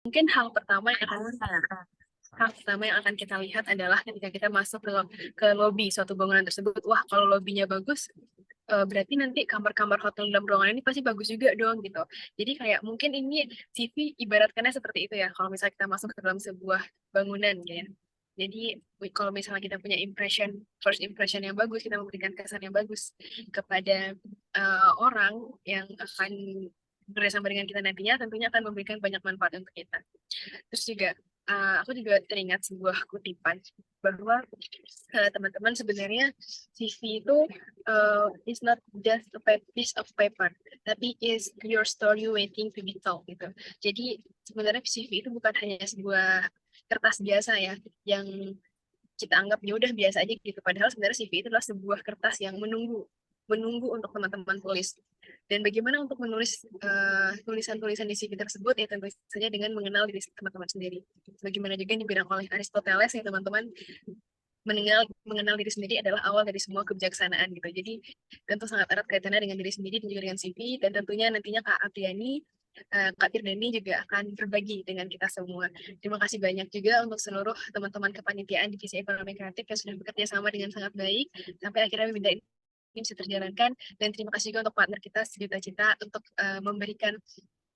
Mungkin hal pertama yang akan kita lihat adalah ketika kita masuk ke lobby suatu bangunan tersebut. Wah, kalau lobbynya bagus, berarti nanti kamar-kamar hotel dalam ruangan ini pasti bagus juga dong gitu. Jadi kayak mungkin ini CV ibaratkannya seperti itu ya. Kalau misalnya kita masuk ke dalam sebuah bangunan ya. Jadi kalau misalnya kita punya first impression yang bagus, kita memberikan kesan yang bagus kepada orang yang akan bekerjasama dengan kita nantinya, tentunya akan memberikan banyak manfaat untuk kita. Terus juga aku juga teringat sebuah kutipan bahwa teman-teman sebenarnya CV itu is not just a piece of paper, tapi is your story waiting to be told gitu. Jadi sebenarnya CV itu bukan hanya sebuah kertas biasa ya, yang kita anggap ya udah biasa aja gitu. Padahal sebenarnya CV itu adalah sebuah kertas yang menunggu menunggu untuk teman-teman tulis. Dan bagaimana untuk menulis tulisan-tulisan di CV tersebut ya tentu saja dengan mengenal diri teman-teman sendiri. Bagaimana juga yang dibilang oleh Aristoteles ya teman-teman, mengenal diri sendiri adalah awal dari semua kebijaksanaan gitu. Jadi tentu sangat erat kaitannya dengan diri sendiri dan juga dengan CV, dan tentunya nantinya Kak Apriani, Kak Firdani juga akan berbagi dengan kita semua. Terima kasih banyak juga untuk seluruh teman-teman kepanitiaan Divisi Ekonomi Kreatif yang sudah bekerja sama dengan sangat baik sampai akhirnya Winda ini bisa terjalankan, dan terima kasih juga untuk partner kita Sejuta Cita untuk memberikan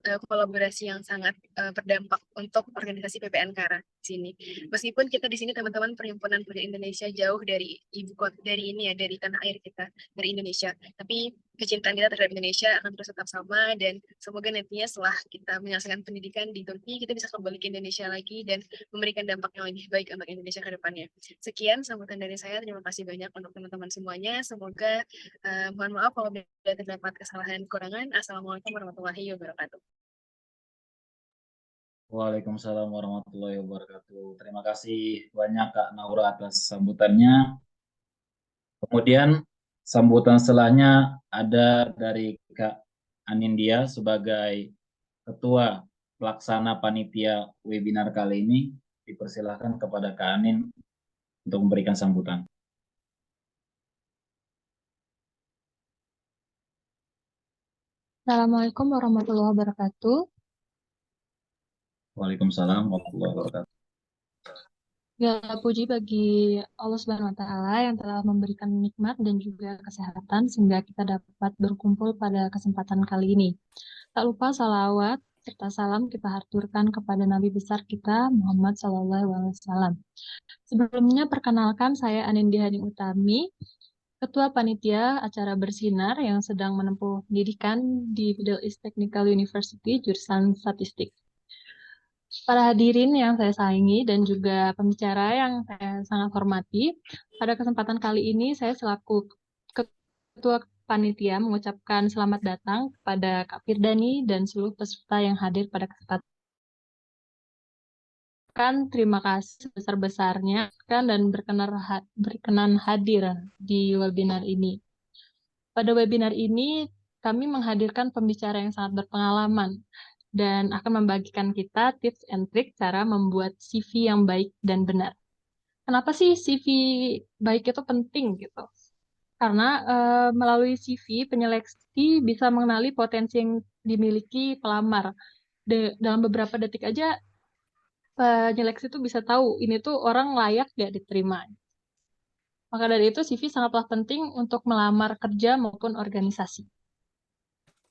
kolaborasi yang sangat berdampak untuk organisasi PPN Kara di sini. Meskipun kita di sini teman-teman Perhimpunan Pekerja Indonesia jauh dari ibu kota, dari ini ya, dari tanah air kita, dari Indonesia, tapi kecintaan kita terhadap Indonesia akan terus tetap sama, dan semoga nantinya setelah kita menyelesaikan pendidikan di Turki, kita bisa kembali ke Indonesia lagi dan memberikan dampak yang lebih baik untuk Indonesia ke depannya. Sekian sambutan dari saya, terima kasih banyak untuk teman-teman semuanya. Semoga mohon maaf kalau terdapat kesalahan kekurangan. Assalamualaikum warahmatullahi wabarakatuh. Waalaikumsalam warahmatullahi wabarakatuh. Terima kasih banyak Kak Naura atas sambutannya. Kemudian sambutan setelahnya ada dari Kak Anindya sebagai Ketua Pelaksana Panitia webinar kali ini. Dipersilahkan kepada Kak Anin untuk memberikan sambutan. Assalamualaikum warahmatullahi wabarakatuh. Waalaikumsalam warahmatullahi wabarakatuh. Segala puji bagi Allah Subhanahu wa Ta'ala yang telah memberikan nikmat dan juga kesehatan sehingga kita dapat berkumpul pada kesempatan kali ini. Tak lupa salawat serta salam kita haturkan kepada Nabi besar kita Muhammad SAW. Sebelumnya perkenalkan saya Anindya Hadi Utami, Ketua Panitia acara Bersinar yang sedang menempuh pendidikan di Middle East Technical University jurusan Statistik. Para hadirin yang saya sayangi dan juga pembicara yang saya sangat hormati, pada kesempatan kali ini saya selaku Ketua Panitia mengucapkan selamat datang kepada Kak Firdani dan seluruh peserta yang hadir pada kesempatan. Terima kasih sebesar-besarnya dan berkenan hadir di webinar ini. Pada webinar ini, kami menghadirkan pembicara yang sangat berpengalaman dan akan membagikan kita tips and trik cara membuat CV yang baik dan benar. Kenapa sih CV baik itu penting gitu? Karena melalui CV, penyeleksi bisa mengenali potensi yang dimiliki pelamar. Dalam beberapa detik aja, penyeleksi itu bisa tahu ini tuh orang layak gak diterima. Maka dari itu, CV sangatlah penting untuk melamar kerja maupun organisasi.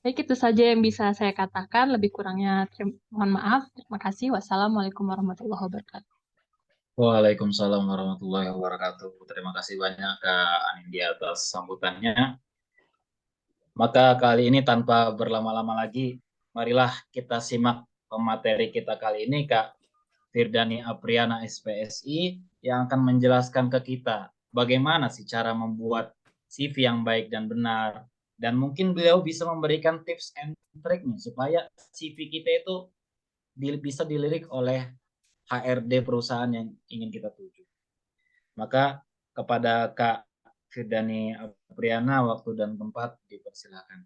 Baik, itu saja yang bisa saya katakan. Lebih kurangnya mohon maaf. Terima kasih. Wassalamualaikum warahmatullahi wabarakatuh. Waalaikumsalam warahmatullahi wabarakatuh. Terima kasih banyak Kak Anindya atas sambutannya. Maka kali ini tanpa berlama-lama lagi, marilah kita simak pemateri kita kali ini, Kak Firdani Apriana SPSI, yang akan menjelaskan ke kita bagaimana sih cara membuat CV yang baik dan benar. Dan mungkin beliau bisa memberikan tips and trick nih, supaya CV kita itu bisa dilirik oleh HRD perusahaan yang ingin kita tuju. Maka kepada Kak Firdani Apriana, waktu dan tempat dipersilakan.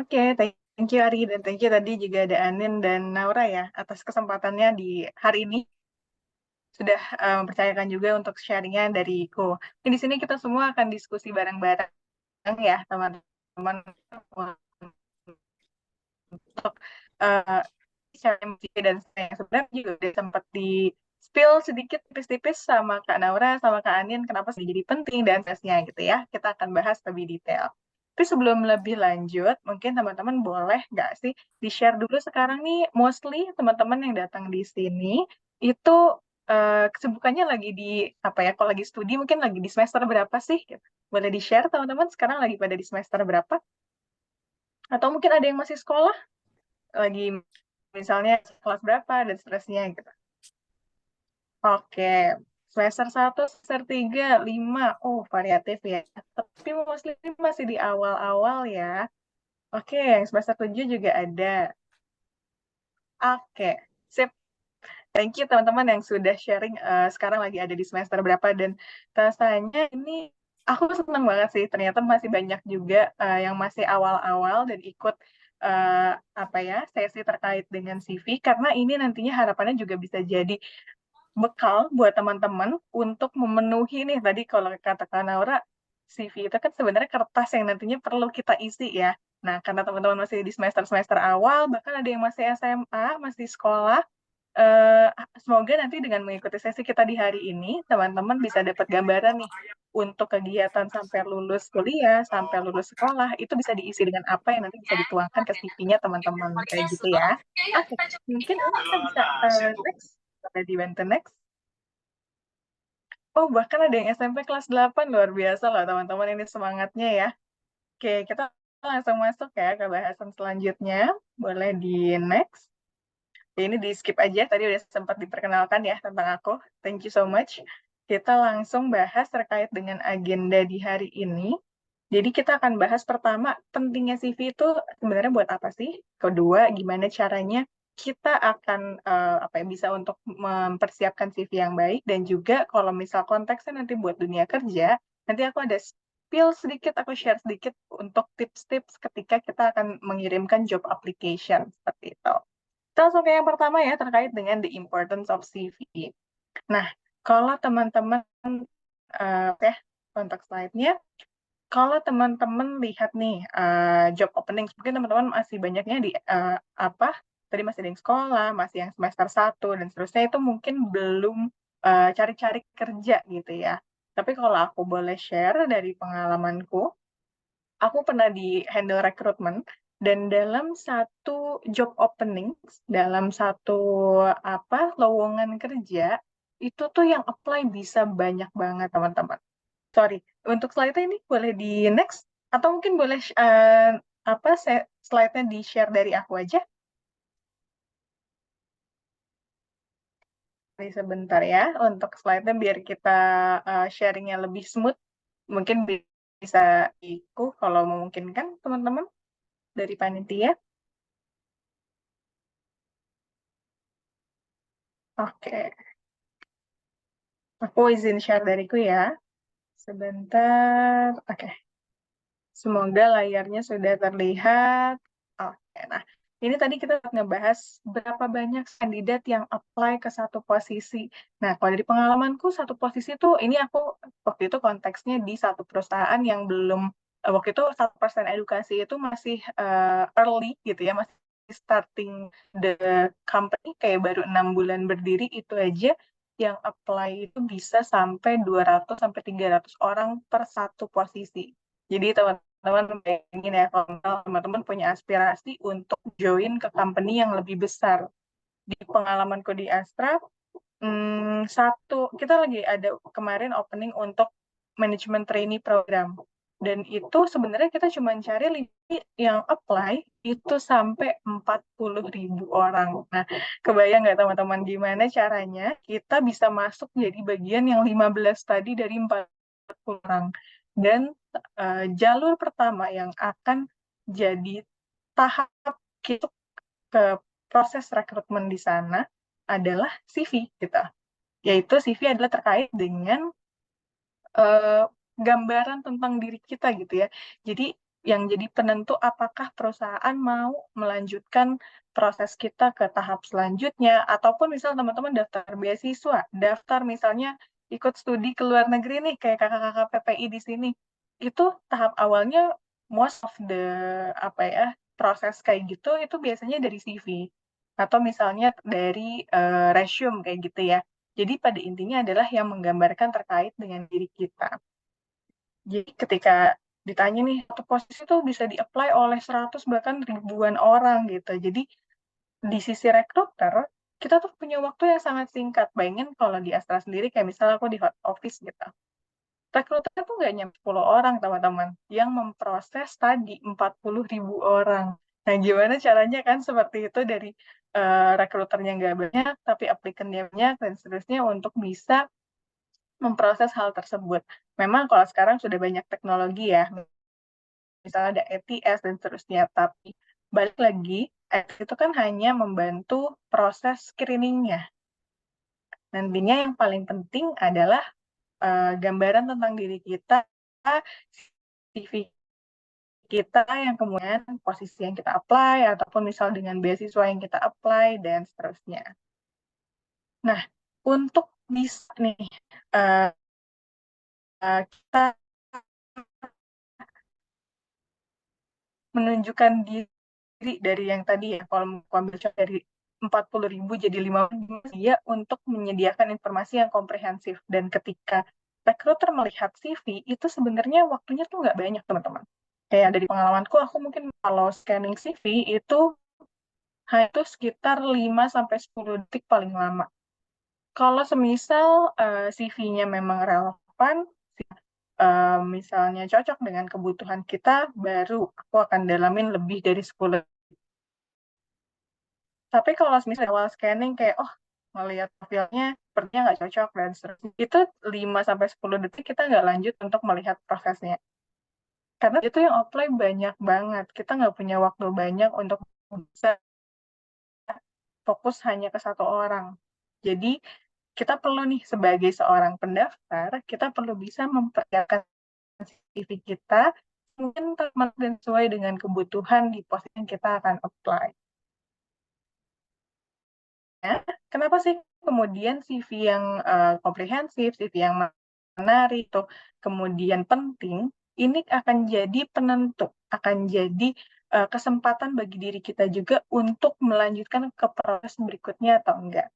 Oke, thank you Ari, dan thank you tadi juga ada Anin dan Naura ya atas kesempatannya di hari ini, sudah mempercayakan juga untuk sharingnya dariku. Di sini kita semua akan diskusi bareng-bareng ya teman-teman untuk uh, dan saya sebenarnya juga udah sempat di spill sedikit tipis-tipis sama Kak Naura sama Kak Anin kenapa sih jadi penting dan tesnya gitu ya. Kita akan bahas lebih detail. Tapi sebelum lebih lanjut, mungkin teman-teman boleh nggak sih di-share dulu sekarang nih, mostly teman-teman yang datang di sini itu kesibukannya lagi di apa ya? Kalau lagi studi mungkin lagi di semester berapa sih? Gitu. Boleh di-share teman-teman sekarang lagi pada di semester berapa? Atau mungkin ada yang masih sekolah, lagi misalnya kelas berapa dan seterusnya gitu. Oke, semester 1, semester 3, 5. Oh, variatif ya. Tapi mostly masih di awal-awal ya. Oke, yang semester 7 juga ada. Oke, sip. Thank you teman-teman yang sudah sharing sekarang lagi ada di semester berapa dan rasanya ini aku senang banget sih ternyata masih banyak juga yang masih awal-awal dan ikut apa ya sesi terkait dengan CV karena ini nantinya harapannya juga bisa jadi bekal buat teman-teman untuk memenuhi nih tadi kalau katakan Naura CV itu kan sebenarnya kertas yang nantinya perlu kita isi ya. Nah, karena teman-teman masih di semester-semester awal, bahkan ada yang masih SMA, masih sekolah, eh, semoga nanti dengan mengikuti sesi kita di hari ini, teman-teman bisa dapat gambaran nih untuk kegiatan sampai lulus kuliah, sampai lulus sekolah, itu bisa diisi dengan apa yang nanti bisa dituangkan ke CV-nya teman-teman. Kayak gitu ya. Oke, mungkin ini kita bisa next. Boleh dibantu next. Oh, bahkan ada yang SMP kelas 8, luar biasa loh teman-teman ini semangatnya ya. Oke, kita langsung masuk ya ke bahasan selanjutnya. Boleh di next. Ini di skip aja, tadi udah sempat diperkenalkan ya tentang aku. Thank you so much. Kita langsung bahas terkait dengan agenda di hari ini. Jadi kita akan bahas pertama, pentingnya CV itu sebenarnya buat apa sih? Kedua, gimana caranya kita akan apa ya, bisa untuk mempersiapkan CV yang baik. Dan juga kalau misal konteksnya nanti buat dunia kerja, nanti aku ada spill sedikit, aku share sedikit untuk tips-tips ketika kita akan mengirimkan job application. Seperti itu. Kita langsung ke yang pertama ya, terkait dengan the importance of CV. Nah, kalau teman-teman, untuk slide-nya, kalau teman-teman lihat nih, job openings, mungkin teman-teman masih banyaknya di, tadi masih ada yang sekolah, masih yang semester 1, dan seterusnya itu mungkin belum cari-cari kerja gitu ya. Tapi kalau aku boleh share dari pengalamanku, aku pernah di handle rekrutmen dan dalam satu job opening, dalam satu lowongan kerja itu tuh yang apply bisa banyak banget teman-teman. Sorry, untuk slide ini boleh di next atau mungkin boleh slide-nya di share dari aku aja. Ini sebentar ya untuk slide-nya biar kita sharing-nya lebih smooth. Mungkin bisa ikut kalau memungkinkan teman-teman dari panitia. Oke, aku izin share dariku ya. Sebentar, oke. Semoga layarnya sudah terlihat. Oke, nah ini tadi kita ngebahas berapa banyak kandidat yang apply ke satu posisi. Nah, kalau dari pengalamanku, satu posisi itu, ini aku waktu itu konteksnya di satu perusahaan yang belum, waktu itu 1% edukasi itu masih early gitu ya, masih starting the company, kayak baru 6 bulan berdiri, itu aja yang apply itu bisa sampai 200 sampai 300 orang per satu posisi. Jadi teman-teman bayangin ya, kalau teman-teman punya aspirasi untuk join ke company yang lebih besar. Di pengalamanku di Astra, kita lagi ada kemarin opening untuk manajemen trainee program. Dan itu sebenarnya kita cuma cari yang apply itu sampai 40.000 orang. Nah, kebayang nggak teman-teman gimana caranya kita bisa masuk jadi bagian yang 15 tadi dari 40 orang. Dan jalur pertama yang akan jadi tahap kita ke proses rekrutmen di sana adalah CV gitu. Yaitu CV adalah terkait dengan gambaran tentang diri kita gitu ya. Jadi yang jadi penentu apakah perusahaan mau melanjutkan proses kita ke tahap selanjutnya, ataupun misal teman-teman daftar beasiswa, daftar misalnya ikut studi ke luar negeri nih, kayak kakak-kakak PPI di sini, itu tahap awalnya most of the proses kayak gitu itu biasanya dari CV atau misalnya dari resume kayak gitu ya. Jadi pada intinya adalah yang menggambarkan terkait dengan diri kita. Jadi ketika ditanya nih, satu posisi tuh bisa di-apply oleh 100 bahkan ribuan orang gitu. Jadi di sisi rekruter, kita tuh punya waktu yang sangat singkat. Bayangin kalau di Astra sendiri, kayak misalnya aku di hot office gitu. Rekruternya tuh nggak nyampe 10 orang, teman-teman. Yang memproses tadi 40.000 orang. Nah, gimana caranya kan seperti itu dari rekruternya nggak banyak, tapi aplikannya banyak, dan seterusnya untuk bisa memproses hal tersebut. Memang kalau sekarang sudah banyak teknologi ya, misalnya ada ATS dan seterusnya, tapi balik lagi, ATS itu kan hanya membantu proses screening-nya. Nantinya yang paling penting adalah gambaran tentang diri kita, CV kita yang kemudian posisi yang kita apply, ataupun misal dengan beasiswa yang kita apply, dan seterusnya. Nah, untuk bisa nih, kita menunjukkan diri dari yang tadi ya, kalau aku ambil contoh dari 40.000 jadi 50.000 dia untuk menyediakan informasi yang komprehensif. Dan ketika recruiter melihat CV, itu sebenarnya waktunya tuh nggak banyak, teman-teman. Kayak dari pengalamanku, aku mungkin kalau scanning CV itu hanya itu sekitar 5-10 detik paling lama. Kalau semisal CV-nya memang relevan, misalnya cocok dengan kebutuhan kita, baru aku akan dalamin lebih dari 10. Tapi kalau misalnya awal scanning kayak, oh, ngelihat profilnya sepertinya nggak cocok dan seterusnya, itu 5-10 detik kita nggak lanjut untuk melihat prosesnya. Karena itu yang apply banyak banget. Kita nggak punya waktu banyak untuk bisa fokus hanya ke satu orang. Jadi, kita perlu nih sebagai seorang pendaftar, kita perlu bisa mempersiapkan CV kita mungkin teman dan sesuai dengan kebutuhan di posisi yang kita akan apply. Ya, kenapa sih kemudian CV yang komprehensif, CV yang menarik, tuh kemudian penting, ini akan jadi penentu, akan jadi kesempatan bagi diri kita juga untuk melanjutkan ke proses berikutnya atau enggak.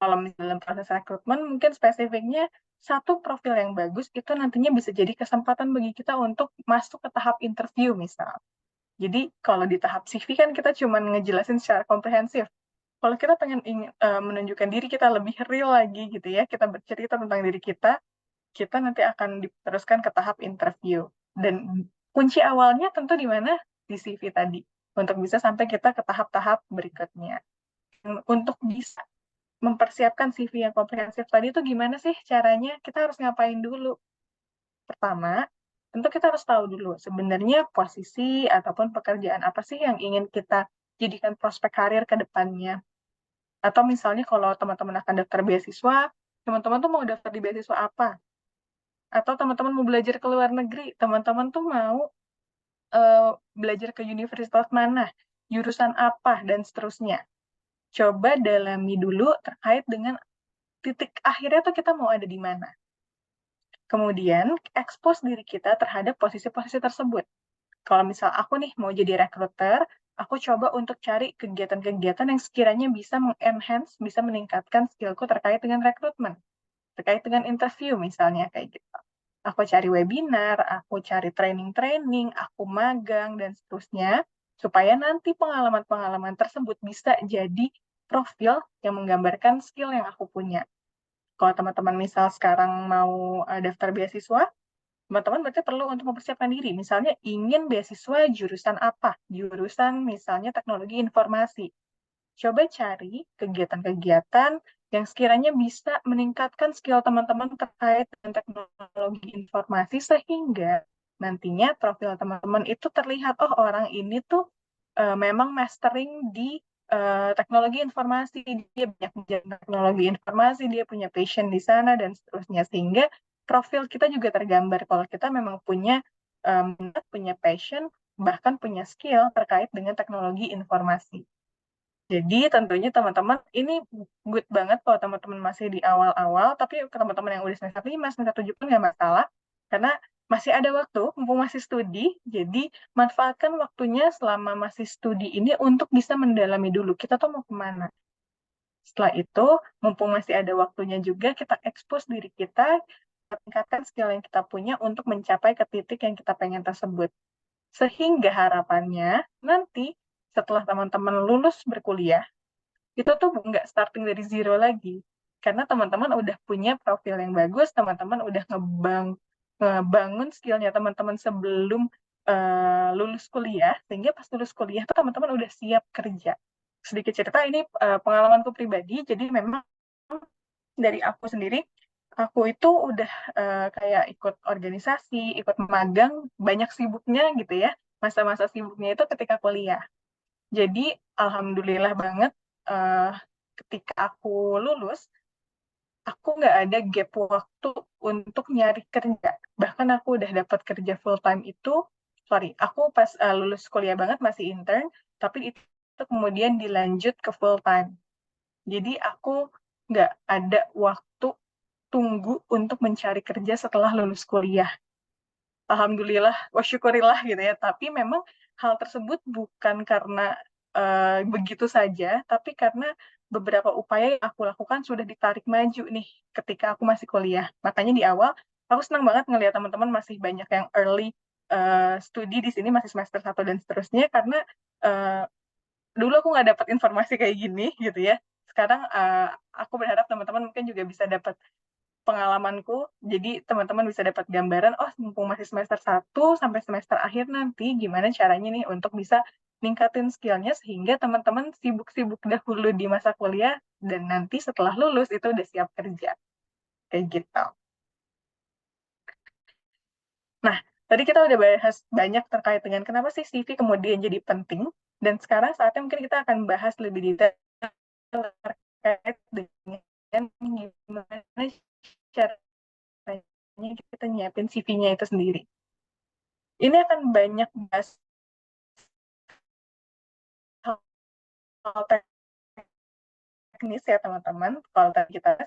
Kalau misalnya dalam proses rekrutmen, mungkin spesifiknya satu profil yang bagus itu nantinya bisa jadi kesempatan bagi kita untuk masuk ke tahap interview misal. Jadi kalau di tahap CV kan kita cuma ngejelasin secara komprehensif. Kalau kita pengen menunjukkan diri kita lebih real lagi gitu ya, kita bercerita tentang diri kita nanti akan diteruskan ke tahap interview. Dan kunci awalnya tentu di mana? Di CV tadi. Untuk bisa sampai kita ke tahap-tahap berikutnya. Untuk bisa mempersiapkan CV yang komprehensif tadi itu gimana sih caranya? Kita harus ngapain dulu? Pertama, tentu kita harus tahu dulu sebenarnya posisi ataupun pekerjaan apa sih yang ingin kita jadikan prospek karir ke depannya. Atau misalnya kalau teman-teman akan daftar beasiswa, teman-teman tuh mau daftar di beasiswa apa? Atau teman-teman mau belajar ke luar negeri, teman-teman tuh mau belajar ke universitas mana, jurusan apa, dan seterusnya. Coba dalami dulu terkait dengan titik akhirnya tuh kita mau ada di mana. Kemudian, expose diri kita terhadap posisi-posisi tersebut. Kalau misal aku nih mau jadi recruiter, aku coba untuk cari kegiatan-kegiatan yang sekiranya bisa mengenhance, bisa meningkatkan skillku terkait dengan rekrutmen, terkait dengan interview misalnya kayak gitu. Aku cari webinar, aku cari training-training, aku magang, dan seterusnya, supaya nanti pengalaman-pengalaman tersebut bisa jadi profil yang menggambarkan skill yang aku punya. Kalau teman-teman misal sekarang mau daftar beasiswa, teman-teman berarti perlu untuk mempersiapkan diri. Misalnya ingin beasiswa jurusan apa? Jurusan misalnya teknologi informasi. Coba cari kegiatan-kegiatan yang sekiranya bisa meningkatkan skill teman-teman terkait dengan teknologi informasi sehingga nantinya profil teman-teman itu terlihat, oh orang ini tuh memang mastering di teknologi informasi, dia banyak belajar teknologi informasi, dia punya passion di sana dan seterusnya, sehingga profil kita juga tergambar kalau kita memang punya punya passion, bahkan punya skill terkait dengan teknologi informasi. Jadi tentunya teman-teman ini good banget kalau teman-teman masih di awal-awal, tapi teman-teman yang udah semester 5, semester 7 pun nggak masalah, karena masih ada waktu, mumpung masih studi, jadi manfaatkan waktunya selama masih studi ini untuk bisa mendalami dulu, kita tuh mau kemana. Setelah itu, mumpung masih ada waktunya juga, kita expose diri kita, tingkatkan skill yang kita punya untuk mencapai ke titik yang kita pengen tersebut. Sehingga harapannya, nanti setelah teman-teman lulus berkuliah, itu tuh nggak starting dari zero lagi. Karena teman-teman udah punya profil yang bagus, teman-teman udah ngebangun skillnya teman-teman sebelum lulus kuliah, sehingga pas lulus kuliah tuh teman-teman udah siap kerja. Sedikit cerita, ini pengalamanku pribadi, jadi memang dari aku sendiri, aku itu udah kayak ikut organisasi, ikut magang, banyak sibuknya gitu ya. Masa-masa sibuknya itu ketika kuliah. Jadi alhamdulillah banget eh, ketika aku lulus, aku nggak ada gap waktu untuk nyari kerja. Bahkan aku udah dapat kerja full time itu, sorry, aku pas lulus kuliah banget masih intern, tapi itu kemudian dilanjut ke full time. Jadi aku nggak ada waktu tunggu untuk mencari kerja setelah lulus kuliah. Alhamdulillah, wa syukurillah gitu ya. Tapi memang hal tersebut bukan karena begitu saja, tapi karena beberapa upaya yang aku lakukan sudah ditarik maju nih ketika aku masih kuliah. Makanya di awal, aku senang banget ngelihat teman-teman masih banyak yang early studi di sini, masih semester 1 dan seterusnya, karena uh, dulu aku nggak dapat informasi kayak gini gitu ya. Sekarang aku berharap teman-teman mungkin juga bisa dapat pengalamanku, jadi teman-teman bisa dapat gambaran, oh mumpung masih semester 1 sampai semester akhir nanti, gimana caranya nih untuk bisa ningkatin skillnya sehingga teman-teman sibuk-sibuk dahulu di masa kuliah, dan nanti setelah lulus itu udah siap kerja. Kayak gitu. Nah, tadi kita udah bahas banyak terkait dengan kenapa sih CV kemudian jadi penting, dan sekarang saatnya mungkin kita akan bahas lebih detail terkait dengan gimana caranya kita nyiapin CV-nya itu sendiri. Ini akan banyak bahas hal teknis ya teman-teman. Kalau tadi kita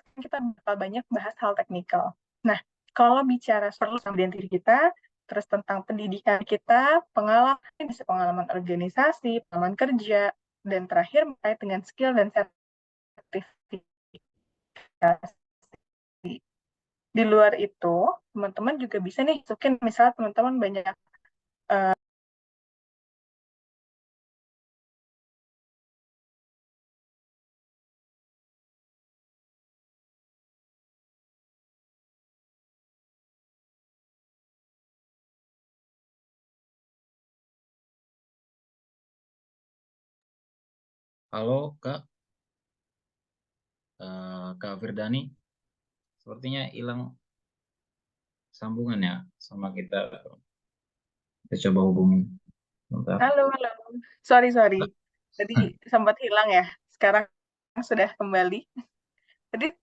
bakal banyak bahas hal teknikal. Nah, kalau bicara perlu kemudian diri kita, terus tentang pendidikan kita, pengalaman, bisa pengalaman organisasi, pengalaman kerja, dan terakhir terkait dengan skill dan sertifikasi. Di luar itu, teman-teman juga bisa nih masukin, misalnya teman-teman banyak Halo Kak, Kak Firdani, sepertinya hilang sambungan ya sama kita. Kita coba hubungi. Bentar. halo, halo. Sorry. Tadi sempat hilang ya. Sekarang sudah kembali. Jadi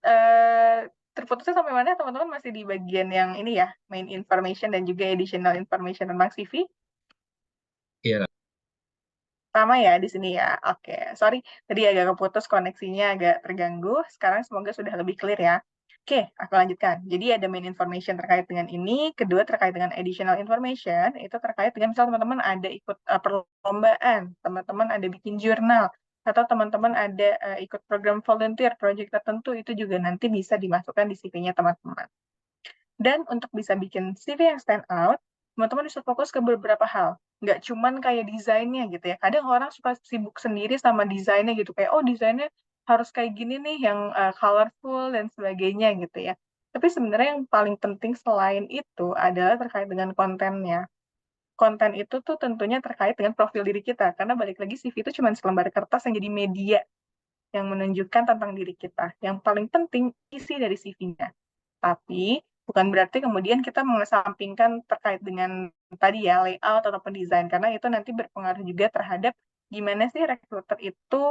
terputusnya sampai mana teman-teman, masih di bagian yang ini ya, main information dan juga additional information tentang CV? Iya, Sama ya di sini ya. Oke, sorry tadi agak keputus koneksinya, agak terganggu. Sekarang semoga sudah lebih clear ya. Oke, aku lanjutkan. Jadi ada main information terkait dengan ini, kedua terkait dengan additional information, itu terkait dengan misal teman-teman ada ikut perlombaan, teman-teman ada bikin jurnal, atau teman-teman ada ikut program volunteer, project tertentu, itu juga nanti bisa dimasukkan di CV-nya teman-teman. Dan untuk bisa bikin CV yang stand out, teman-teman bisa fokus ke beberapa hal. Nggak cuman kayak desainnya gitu ya. Kadang orang suka sibuk sendiri sama desainnya gitu. Kayak, oh desainnya harus kayak gini nih, yang colorful dan sebagainya gitu ya. Tapi sebenarnya yang paling penting selain itu adalah terkait dengan kontennya. Konten itu tuh tentunya terkait dengan profil diri kita. Karena balik lagi CV itu cuma selembar kertas yang jadi media yang menunjukkan tentang diri kita. Yang paling penting isi dari CV-nya. Tapi bukan berarti kemudian kita mengesampingkan terkait dengan tadi ya layout ataupun desain, karena itu nanti berpengaruh juga terhadap gimana sih recruiter itu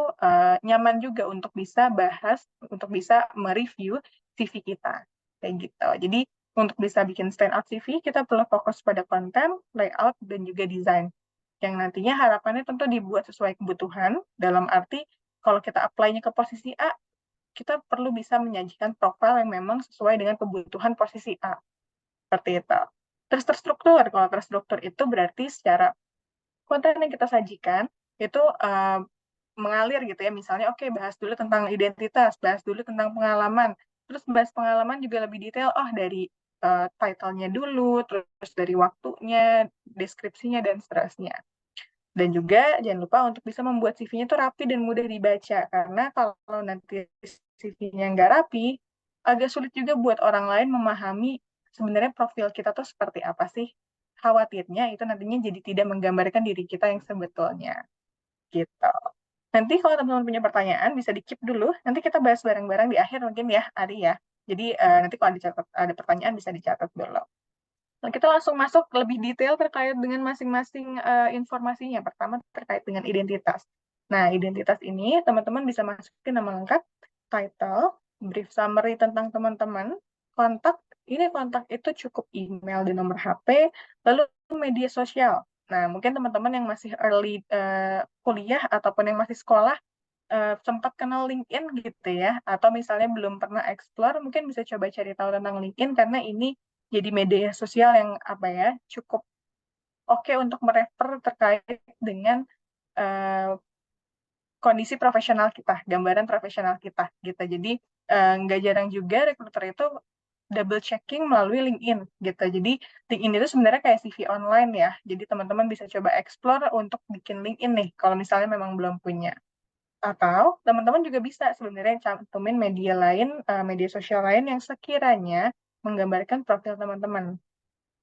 nyaman juga untuk bisa bahas, untuk bisa mereview CV kita. Kayak gitu. Jadi untuk bisa bikin stand out CV, kita perlu fokus pada konten, layout, dan juga desain. Yang nantinya harapannya tentu dibuat sesuai kebutuhan, dalam arti kalau kita apply-nya ke posisi A, kita perlu bisa menyajikan profil yang memang sesuai dengan kebutuhan posisi A. Seperti itu. terstruktur. Kalau terstruktur itu berarti secara konten yang kita sajikan itu mengalir gitu ya. Misalnya oke, bahas dulu tentang identitas, bahas dulu tentang pengalaman, terus bahas pengalaman juga lebih detail, dari title-nya dulu, terus dari waktunya, deskripsinya, dan seterusnya. Dan juga jangan lupa untuk bisa membuat CV-nya itu rapi dan mudah dibaca, karena kalau nanti CV-nya nggak rapi, agak sulit juga buat orang lain memahami sebenarnya profil kita tuh seperti apa sih. Khawatirnya itu nantinya jadi tidak menggambarkan diri kita yang sebetulnya. Gitu. Nanti kalau teman-teman punya pertanyaan, bisa di-keep dulu. Nanti kita bahas bareng-bareng di akhir mungkin ya, Ari ya. Jadi nanti kalau ada pertanyaan bisa dicatat dulu. Nah, kita langsung masuk lebih detail terkait dengan masing-masing informasinya. Pertama terkait dengan identitas. Nah, identitas ini teman-teman bisa masukin nama lengkap, title, brief summary tentang teman-teman, kontak. Ini kontak itu cukup email dan nomor HP, lalu media sosial. Nah, mungkin teman-teman yang masih early kuliah ataupun yang masih sekolah sempat kenal LinkedIn gitu ya, atau misalnya belum pernah explore, mungkin bisa coba cari tahu tentang LinkedIn karena ini jadi media sosial yang cukup oke untuk merefer terkait dengan kondisi profesional kita, gambaran profesional kita gitu. Jadi nggak jarang juga rekruter itu double checking melalui LinkedIn gitu. Jadi LinkedIn itu sebenarnya kayak CV online ya. Jadi teman-teman bisa coba explore untuk bikin LinkedIn nih kalau misalnya memang belum punya. Atau teman-teman juga bisa sebenarnya cantumin media lain, media sosial lain yang sekiranya menggambarkan profil teman-teman.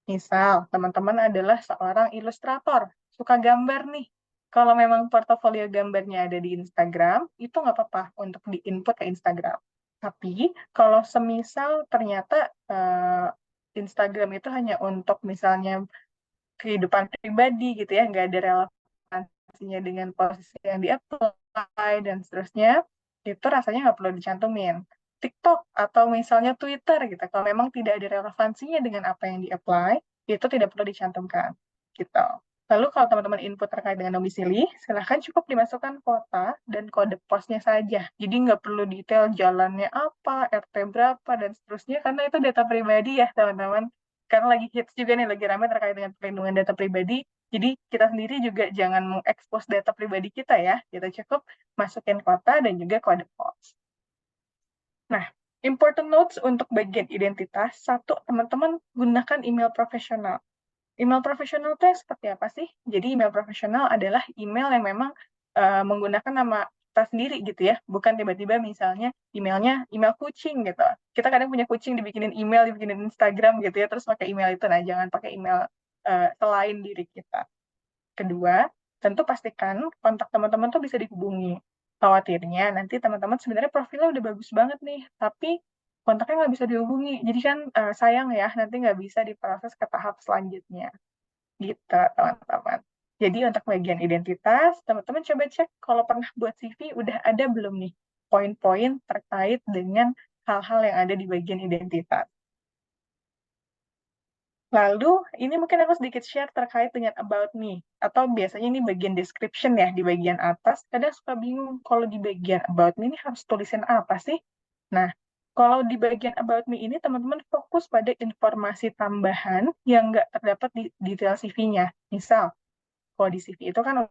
Misal, teman-teman adalah seorang ilustrator, suka gambar nih. Kalau memang portofolio gambarnya ada di Instagram, itu nggak apa-apa untuk di-input ke Instagram. Tapi, kalau semisal ternyata Instagram itu hanya untuk misalnya kehidupan pribadi gitu ya, nggak ada relevansinya dengan posisi yang di-apply dan seterusnya, itu rasanya nggak perlu dicantumin. TikTok atau misalnya Twitter gitu, kalau memang tidak ada relevansinya dengan apa yang di-apply, itu tidak perlu dicantumkan gitu. Lalu kalau teman-teman input terkait dengan domisili, silahkan cukup dimasukkan kota dan kode posnya saja. Jadi nggak perlu detail jalannya apa, RT berapa, dan seterusnya, karena itu data pribadi ya teman-teman. Karena lagi hits juga nih, lagi ramai terkait dengan perlindungan data pribadi. Jadi kita sendiri juga jangan mengekspos data pribadi kita ya. Kita cukup masukin kota dan juga kode pos. Nah, important notes untuk bagian identitas. Satu, teman-teman gunakan email profesional. Email profesional itu seperti apa sih? Jadi email profesional adalah email yang memang menggunakan nama kita sendiri gitu ya. Bukan tiba-tiba misalnya emailnya email kucing gitu. Kita kadang punya kucing dibikinin email, dibikinin Instagram gitu ya, terus pakai email itu. Nah, jangan pakai email selain diri kita. Kedua, tentu pastikan kontak teman-teman tuh bisa dihubungi. Khawatirnya nanti teman-teman sebenarnya profilnya udah bagus banget nih, tapi kontaknya nggak bisa dihubungi. Jadi kan sayang ya, nanti nggak bisa diproses ke tahap selanjutnya. Gitu, teman-teman. Jadi untuk bagian identitas, teman-teman coba cek kalau pernah buat CV udah ada belum nih poin-poin terkait dengan hal-hal yang ada di bagian identitas. Lalu, ini mungkin aku sedikit share terkait dengan about me. Atau biasanya ini bagian description ya, di bagian atas. Kadang suka bingung, kalau di bagian about me ini harus tulisin apa sih? Nah, kalau di bagian about me ini, teman-teman fokus pada informasi tambahan yang nggak terdapat di detail CV-nya. Misal, kalau di CV itu kan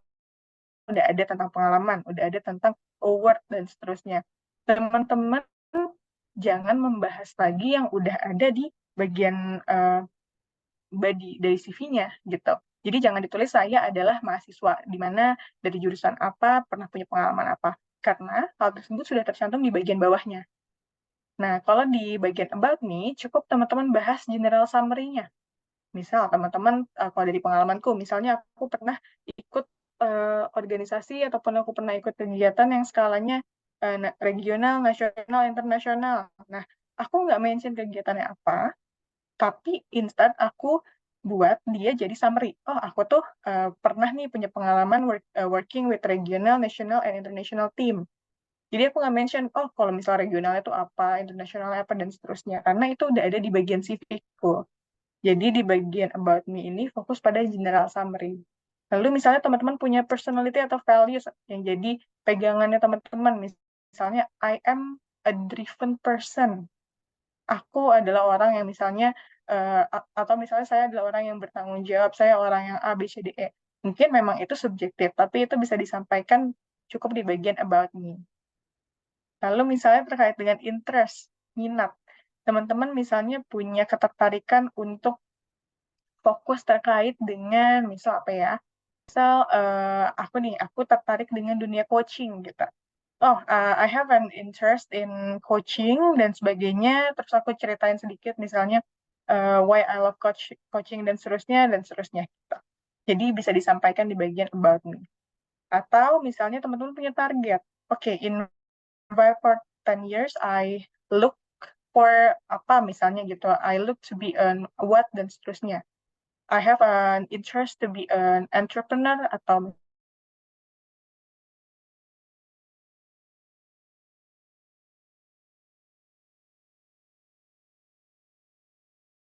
udah ada tentang pengalaman, udah ada tentang award, dan seterusnya. Teman-teman jangan membahas lagi yang udah ada di bagian body dari CV-nya gitu. Jadi jangan ditulis saya adalah mahasiswa di mana dari jurusan apa, pernah punya pengalaman apa. Karena hal tersebut sudah tercantum di bagian bawahnya. Nah, kalau di bagian about me, cukup teman-teman bahas general summary-nya. Misal, teman-teman, kalau dari pengalamanku, misalnya aku pernah ikut organisasi ataupun aku pernah ikut kegiatan yang skalanya regional, nasional, internasional. Nah, aku nggak mention kegiatannya apa, tapi instan aku buat dia jadi summary. Oh, aku tuh pernah nih punya pengalaman working with regional, national, and international team. Jadi aku nggak mention, oh kalau misal regional itu apa, internasional apa, dan seterusnya. Karena itu udah ada di bagian CV-ku. Jadi di bagian about me ini fokus pada general summary. Lalu misalnya teman-teman punya personality atau values yang jadi pegangannya teman-teman. Misalnya, I am a driven person. Aku adalah orang yang misalnya atau misalnya saya adalah orang yang bertanggung jawab, saya orang yang A, B, C, D, E. Mungkin memang itu subjektif, tapi itu bisa disampaikan cukup di bagian about me. Lalu misalnya terkait dengan interest, minat. Teman-teman misalnya punya ketertarikan untuk fokus terkait dengan misal apa ya? Misal aku tertarik dengan dunia coaching gitu. Oh, I have an interest in coaching dan sebagainya. Terus aku ceritain sedikit misalnya why I love coaching dan seterusnya gitu. Jadi bisa disampaikan di bagian about me. Atau misalnya teman-teman punya target. Oke, in 5 or 10 years I look for apa misalnya gitu. I look to be an what dan seterusnya. I have an interest to be an entrepreneur atau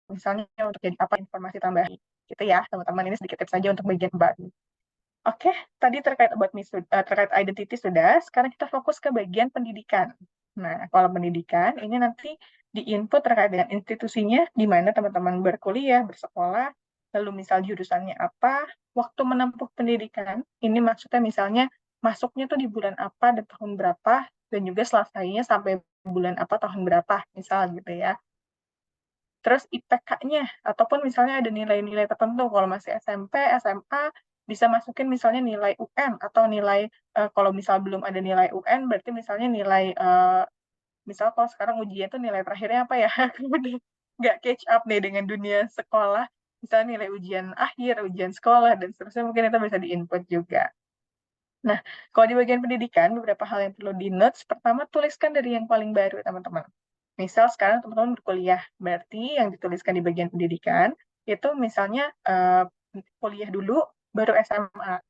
misalnya untuk jadi apa informasi tambahan gitu ya teman-teman. Ini sedikit tips saja untuk bagian about me. Oke, tadi terkait about me terkait identity sudah. Sekarang kita fokus ke bagian pendidikan. Nah, kalau pendidikan ini nanti diinput terkait dengan institusinya di mana teman-teman berkuliah, bersekolah, lalu misal jurusannya apa, waktu menempuh pendidikan. Ini maksudnya misalnya masuknya tuh di bulan apa dan tahun berapa, dan juga selesainya sampai bulan apa tahun berapa, misal gitu ya. Terus IPK-nya, ataupun misalnya ada nilai-nilai tertentu, kalau masih SMP, SMA, bisa masukin misalnya nilai UN, atau nilai, kalau misal belum ada nilai UN, berarti misalnya nilai, misal kalau sekarang ujian tuh nilai terakhirnya apa ya, kemudian nggak catch up nih dengan dunia sekolah, misalnya nilai ujian akhir, ujian sekolah, dan seterusnya, mungkin itu bisa di-input juga. Nah, kalau di bagian pendidikan, beberapa hal yang perlu di-notes, pertama tuliskan dari yang paling baru, teman-teman. Misal sekarang teman-teman berkuliah, berarti yang dituliskan di bagian pendidikan itu misalnya kuliah dulu, baru SMA.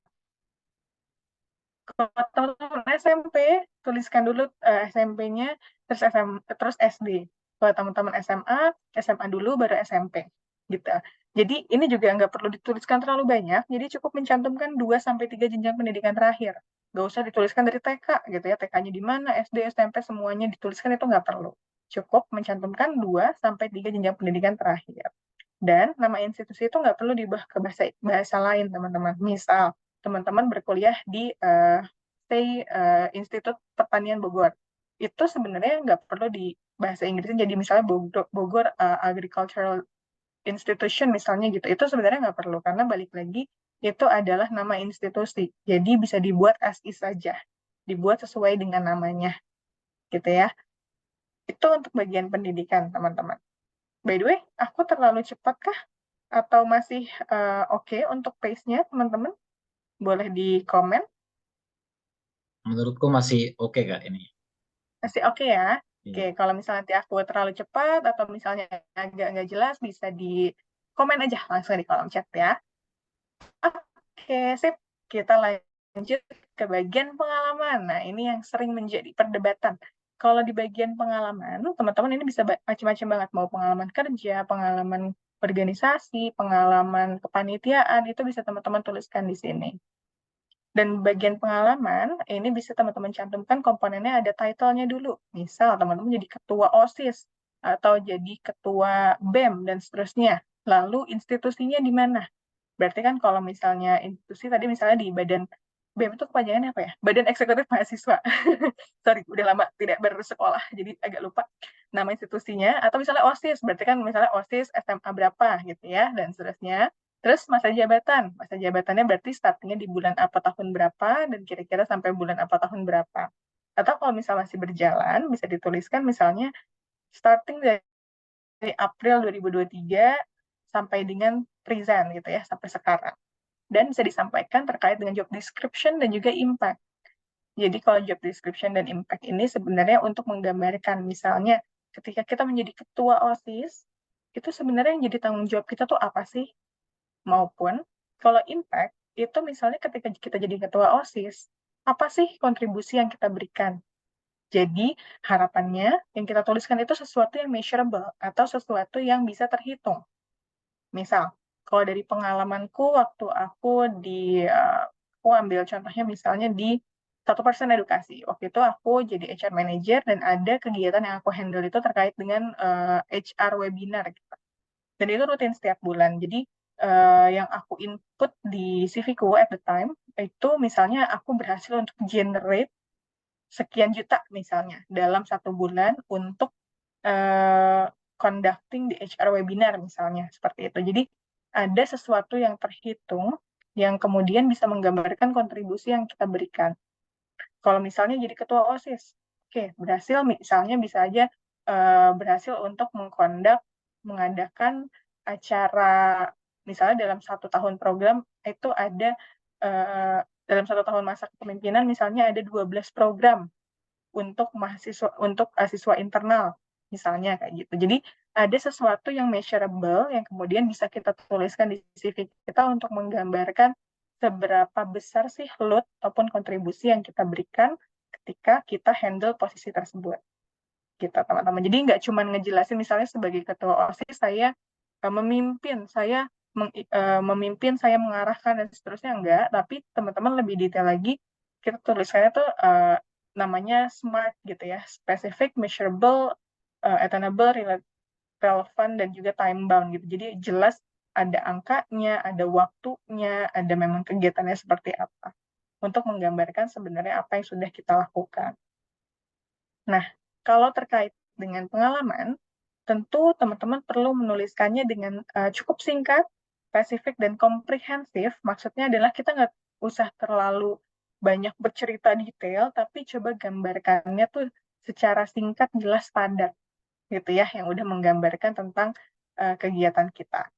Kalau teman-teman SMP, tuliskan dulu SMP-nya, terus SD. Kalau teman-teman SMA dulu, baru SMP. Gitu. Jadi ini juga nggak perlu dituliskan terlalu banyak, jadi cukup mencantumkan 2-3 jenjang pendidikan terakhir. Nggak usah dituliskan dari TK, gitu ya, TK-nya di mana, SD, SMP, semuanya dituliskan itu nggak perlu. Cukup mencantumkan 2-3 jenjang pendidikan terakhir. Dan nama institusi itu nggak perlu diubah ke bahasa lain, teman-teman. Misal, teman-teman berkuliah di Institut Pertanian Bogor. Itu sebenarnya nggak perlu di bahasa Inggrisnya, jadi misalnya Bogor Agricultural Institution misalnya gitu. Itu sebenarnya nggak perlu, karena balik lagi, itu adalah nama institusi. Jadi bisa dibuat as is saja. Dibuat sesuai dengan namanya. Gitu ya. Itu untuk bagian pendidikan, teman-teman. By the way, aku terlalu cepat kah? Atau masih oke untuk pace-nya, teman-teman? Boleh di komen. Menurutku masih oke Kak ini. Masih oke ya? Oke, Iya. kalau misalnya nanti aku terlalu cepat atau misalnya agak nggak jelas, bisa di komen aja langsung di kolom chat ya. Oke, sip. Kita lanjut ke bagian pengalaman. Nah, ini yang sering menjadi perdebatan. Kalau di bagian pengalaman, teman-teman ini bisa macam-macam banget. Mau pengalaman kerja, pengalaman organisasi, pengalaman kepanitiaan, itu bisa teman-teman tuliskan di sini. Dan bagian pengalaman, ini bisa teman-teman cantumkan komponennya ada title-nya dulu. Misal, teman-teman jadi ketua OSIS, atau jadi ketua BEM, dan seterusnya. Lalu, institusinya di mana? Berarti kan kalau misalnya institusi, tadi misalnya di badan BEM itu kepanjangannya apa ya? Badan Eksekutif Mahasiswa. Sorry, udah lama tidak bersekolah, jadi agak lupa nama institusinya. Atau misalnya OSIS, berarti kan misalnya OSIS SMA berapa gitu ya, dan seterusnya. Terus masa jabatannya berarti startnya di bulan apa tahun berapa, dan kira-kira sampai bulan apa tahun berapa. Atau kalau misalnya masih berjalan, bisa dituliskan misalnya starting dari April 2023 sampai dengan present gitu ya, sampai sekarang. Dan bisa disampaikan terkait dengan job description dan juga impact. Jadi kalau job description dan impact ini sebenarnya untuk menggambarkan misalnya ketika kita menjadi ketua OSIS, itu sebenarnya yang jadi tanggung jawab kita tuh apa sih? Maupun kalau impact, itu misalnya ketika kita jadi ketua OSIS, apa sih kontribusi yang kita berikan? Jadi harapannya yang kita tuliskan itu sesuatu yang measurable atau sesuatu yang bisa terhitung. Misal, kalau dari pengalamanku waktu aku ambil contohnya misalnya di 1% edukasi. Waktu itu aku jadi HR manager dan ada kegiatan yang aku handle itu terkait dengan HR webinar gitu. Dan itu rutin setiap bulan. Jadi yang aku input di CV-ku at the time, itu misalnya aku berhasil untuk generate sekian juta misalnya dalam 1 bulan untuk conducting di HR webinar misalnya, seperti itu. Jadi ada sesuatu yang terhitung yang kemudian bisa menggambarkan kontribusi yang kita berikan. Kalau misalnya jadi ketua OSIS, oke, berhasil misalnya bisa aja berhasil untuk mengadakan acara, misalnya dalam 1 tahun program itu ada dalam 1 tahun masa kepemimpinan misalnya ada 12 program untuk mahasiswa internal misalnya kayak gitu. Jadi ada sesuatu yang measurable yang kemudian bisa kita tuliskan di CV kita untuk menggambarkan seberapa besar sih load ataupun kontribusi yang kita berikan ketika kita handle posisi tersebut gitu teman-teman. Jadi nggak cuma ngejelasin misalnya sebagai ketua OSIS saya memimpin, saya mengarahkan dan seterusnya, enggak, tapi teman-teman lebih detail lagi, kita tulisannya tuh namanya SMART gitu ya, specific, measurable, attainable, relevant, dan juga time bound gitu. Jadi jelas ada angkanya, ada waktunya, ada memang kegiatannya seperti apa untuk menggambarkan sebenarnya apa yang sudah kita lakukan. Nah, kalau terkait dengan pengalaman, tentu teman-teman perlu menuliskannya dengan cukup singkat, spesifik, dan komprehensif. Maksudnya adalah kita nggak usah terlalu banyak bercerita detail, tapi coba gambarkannya tuh secara singkat, jelas, padat, gitu ya, yang udah menggambarkan tentang kegiatan kita.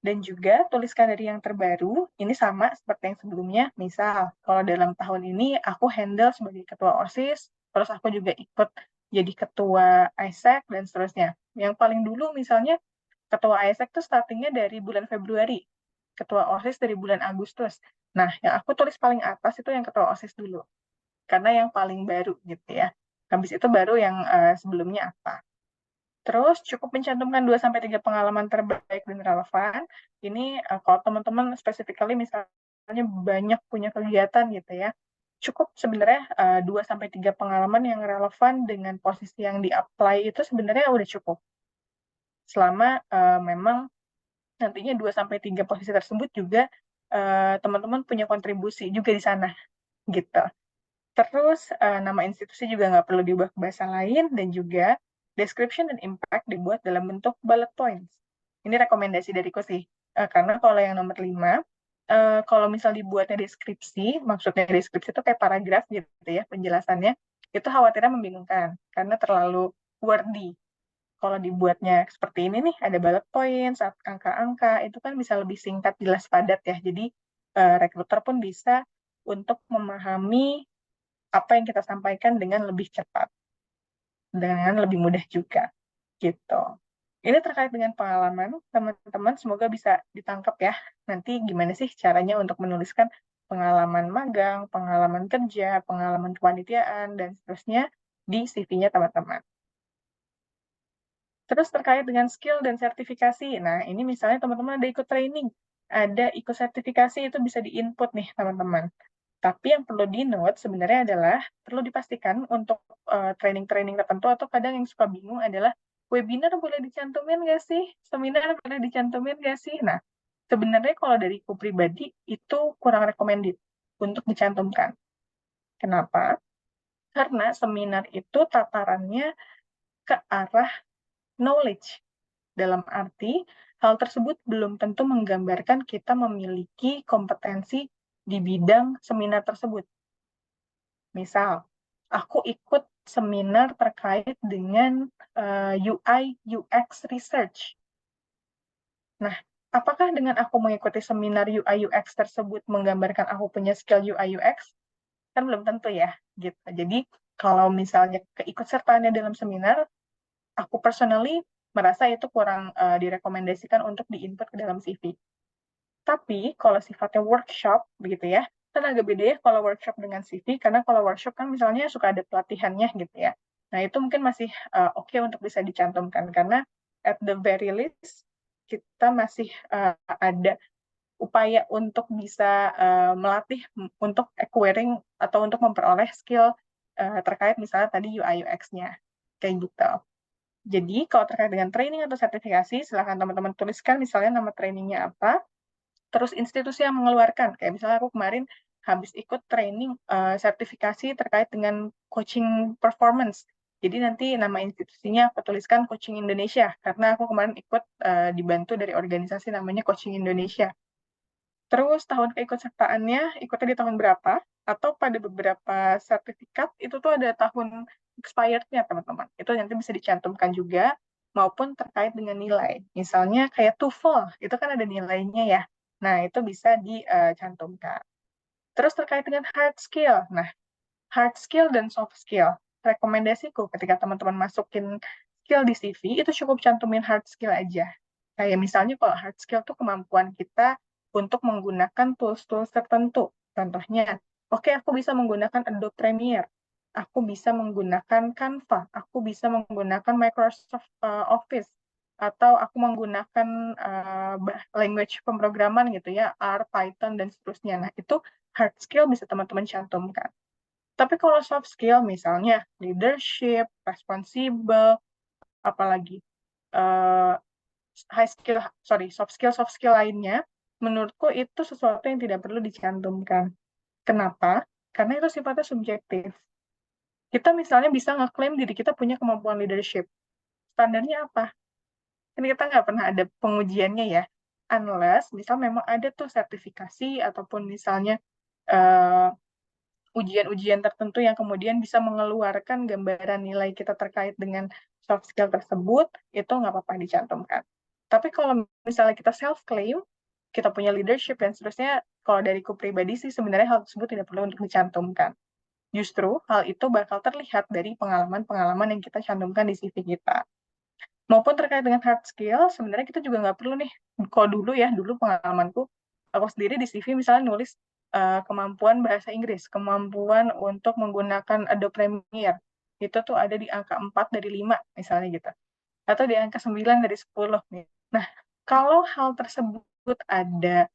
Dan juga tuliskan dari yang terbaru, ini sama seperti yang sebelumnya. Misal, kalau dalam tahun ini aku handle sebagai ketua OSIS, terus aku juga ikut jadi ketua ISEC, dan seterusnya. Yang paling dulu misalnya, ketua ISEC itu startingnya dari bulan Februari, ketua OSIS dari bulan Agustus. Nah, yang aku tulis paling atas itu yang ketua OSIS dulu, karena yang paling baru gitu ya. Habis itu baru yang sebelumnya apa. Terus cukup mencantumkan 2-3 pengalaman terbaik dan relevan. Ini kalau teman-teman spesifikally misalnya banyak punya kegiatan gitu ya, cukup sebenarnya 2-3 pengalaman yang relevan dengan posisi yang di-apply itu sebenarnya udah cukup. Selama memang nantinya 2-3 posisi tersebut juga teman-teman punya kontribusi juga di sana gitu. Terus nama institusi juga nggak perlu diubah ke bahasa lain, dan juga description dan impact dibuat dalam bentuk bullet points. Ini rekomendasi dariku sih. Karena kalau yang nomor 5, kalau misal dibuatnya deskripsi, maksudnya deskripsi itu kayak paragraf gitu ya penjelasannya, itu khawatirnya membingungkan karena terlalu wordy. Kalau dibuatnya seperti ini nih, ada bullet points, angka-angka, itu kan bisa lebih singkat, jelas, padat ya. Jadi rekruter pun bisa untuk memahami apa yang kita sampaikan dengan lebih cepat, dengan lebih mudah juga, gitu. Ini terkait dengan pengalaman, teman-teman semoga bisa ditangkap ya, nanti gimana sih caranya untuk menuliskan pengalaman magang, pengalaman kerja, pengalaman kepanitiaan, dan seterusnya di CV-nya teman-teman. Terus terkait dengan skill dan sertifikasi, nah ini misalnya teman-teman ada ikut training, ada ikut sertifikasi, itu bisa di-input nih teman-teman. Tapi yang perlu di-note sebenarnya adalah perlu dipastikan untuk training-training tertentu, atau kadang yang suka bingung adalah webinar boleh dicantumin nggak sih? Seminar boleh dicantumin nggak sih? Nah, sebenarnya kalau dariku pribadi itu kurang recommended untuk dicantumkan. Kenapa? Karena seminar itu tatarannya ke arah knowledge. Dalam arti, hal tersebut belum tentu menggambarkan kita memiliki kompetensi di bidang seminar tersebut. Misal, aku ikut seminar terkait dengan UI UX research. Nah, apakah dengan aku mengikuti seminar UI UX tersebut menggambarkan aku punya skill UI UX? Kan belum tentu ya, gitu. Jadi, kalau misalnya keikutsertaannya dalam seminar, aku personally merasa itu kurang direkomendasikan untuk di-input ke dalam CV. Tapi kalau sifatnya workshop, begitu ya, kan agak beda ya kalau workshop dengan CV, karena kalau workshop kan misalnya suka ada pelatihannya gitu ya. Nah, itu mungkin masih oke untuk bisa dicantumkan, karena at the very least, kita masih ada upaya untuk bisa melatih untuk acquiring atau untuk memperoleh skill terkait misalnya tadi UI UX-nya. Kayak gitu. Jadi kalau terkait dengan training atau sertifikasi, silahkan teman-teman tuliskan misalnya nama trainingnya apa, terus institusi yang mengeluarkan. Kayak misalnya aku kemarin habis ikut training sertifikasi terkait dengan coaching performance. Jadi nanti nama institusinya aku tuliskan Coaching Indonesia, karena aku kemarin ikut dibantu dari organisasi namanya Coaching Indonesia. Terus tahun keikutsertaannya, ikutnya di tahun berapa, atau pada beberapa sertifikat itu tuh ada tahun expired-nya teman-teman. Itu nanti bisa dicantumkan juga, maupun terkait dengan nilai. Misalnya kayak TOEFL, itu kan ada nilainya ya. Nah, itu bisa dicantumkan. Terus terkait dengan hard skill. Nah, hard skill dan soft skill. Rekomendasiku ketika teman-teman masukin skill di CV, itu cukup cantumin hard skill aja. Kayak misalnya kalau hard skill tuh kemampuan kita untuk menggunakan tools-tools tertentu. Contohnya, oke, aku bisa menggunakan Adobe Premiere, aku bisa menggunakan Canva, aku bisa menggunakan Microsoft Office, atau aku menggunakan language pemrograman gitu ya, R, Python, dan seterusnya. Nah, itu hard skill bisa teman-teman cantumkan. Tapi kalau soft skill, misalnya leadership, responsible, apalagi soft skill lainnya, menurutku itu sesuatu yang tidak perlu dicantumkan. Kenapa? Karena itu sifatnya subjektif. Kita misalnya bisa ngeklaim diri kita punya kemampuan leadership. Standarnya apa? Kan kita nggak pernah ada pengujiannya ya. Unless, misal memang ada tuh sertifikasi, ataupun misalnya eh, ujian-ujian tertentu yang kemudian bisa mengeluarkan gambaran nilai kita terkait dengan soft skill tersebut, itu nggak apa-apa dicantumkan. Tapi kalau misalnya kita self-claim, kita punya leadership dan seterusnya, kalau dariku pribadi sih sebenarnya hal tersebut tidak perlu untuk dicantumkan. Justru hal itu bakal terlihat dari pengalaman-pengalaman yang kita cantumkan di CV kita. Maupun terkait dengan hard skill, sebenarnya kita juga nggak perlu nih, kalau dulu pengalamanku, aku sendiri di CV misalnya nulis kemampuan bahasa Inggris, kemampuan untuk menggunakan Adobe Premiere, itu tuh ada di angka 4 dari 5, misalnya gitu. Atau di angka 9 dari 10. Nah, kalau hal tersebut ada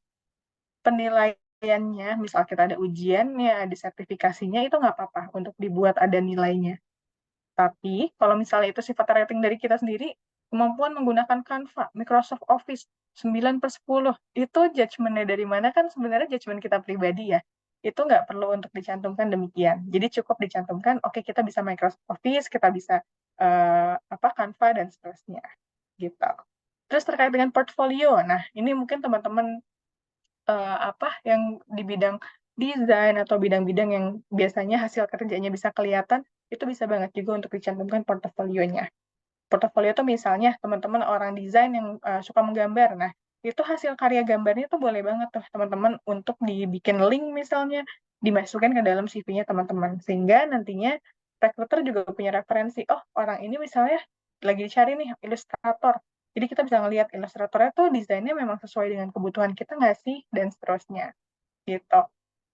penilaiannya, misal kita ada ujiannya, ada sertifikasinya, itu nggak apa-apa untuk dibuat ada nilainya. Tapi, kalau misalnya itu sifat rating dari kita sendiri, kemampuan menggunakan Canva, Microsoft Office, 9/10, itu judgement-nya dari mana kan sebenarnya judgement kita pribadi ya. Itu nggak perlu untuk dicantumkan demikian. Jadi cukup dicantumkan, oke, kita bisa Microsoft Office, kita bisa Canva, dan seterusnya. Gitu. Terus terkait dengan portfolio, nah ini mungkin teman-teman yang di bidang desain atau bidang-bidang yang biasanya hasil kerjanya bisa kelihatan, itu bisa banget juga untuk dicantumkan portofolionya. Portofolio itu misalnya teman-teman orang desain yang suka menggambar. Nah, itu hasil karya gambarnya tuh boleh banget tuh teman-teman untuk dibikin link misalnya, dimasukkan ke dalam CV-nya teman-teman. Sehingga nantinya recruiter juga punya referensi, oh orang ini misalnya lagi dicari nih ilustrator. Jadi kita bisa ngelihat ilustratornya tuh desainnya memang sesuai dengan kebutuhan kita nggak sih, dan seterusnya. Gitu.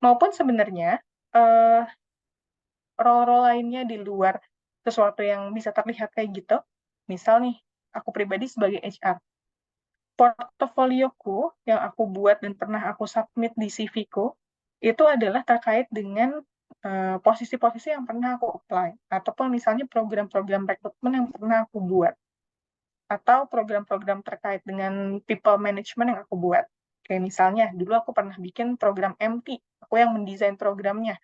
Maupun sebenarnya eh, role-role lainnya di luar sesuatu yang bisa terlihat kayak gitu. Misal nih, aku pribadi sebagai HR, portofolioku yang aku buat dan pernah aku submit di CV-ku, itu adalah terkait dengan posisi-posisi yang pernah aku apply, ataupun misalnya program-program rekrutmen yang pernah aku buat, atau program-program terkait dengan people management yang aku buat. Kayak misalnya, dulu aku pernah bikin program MT, aku yang mendesain programnya.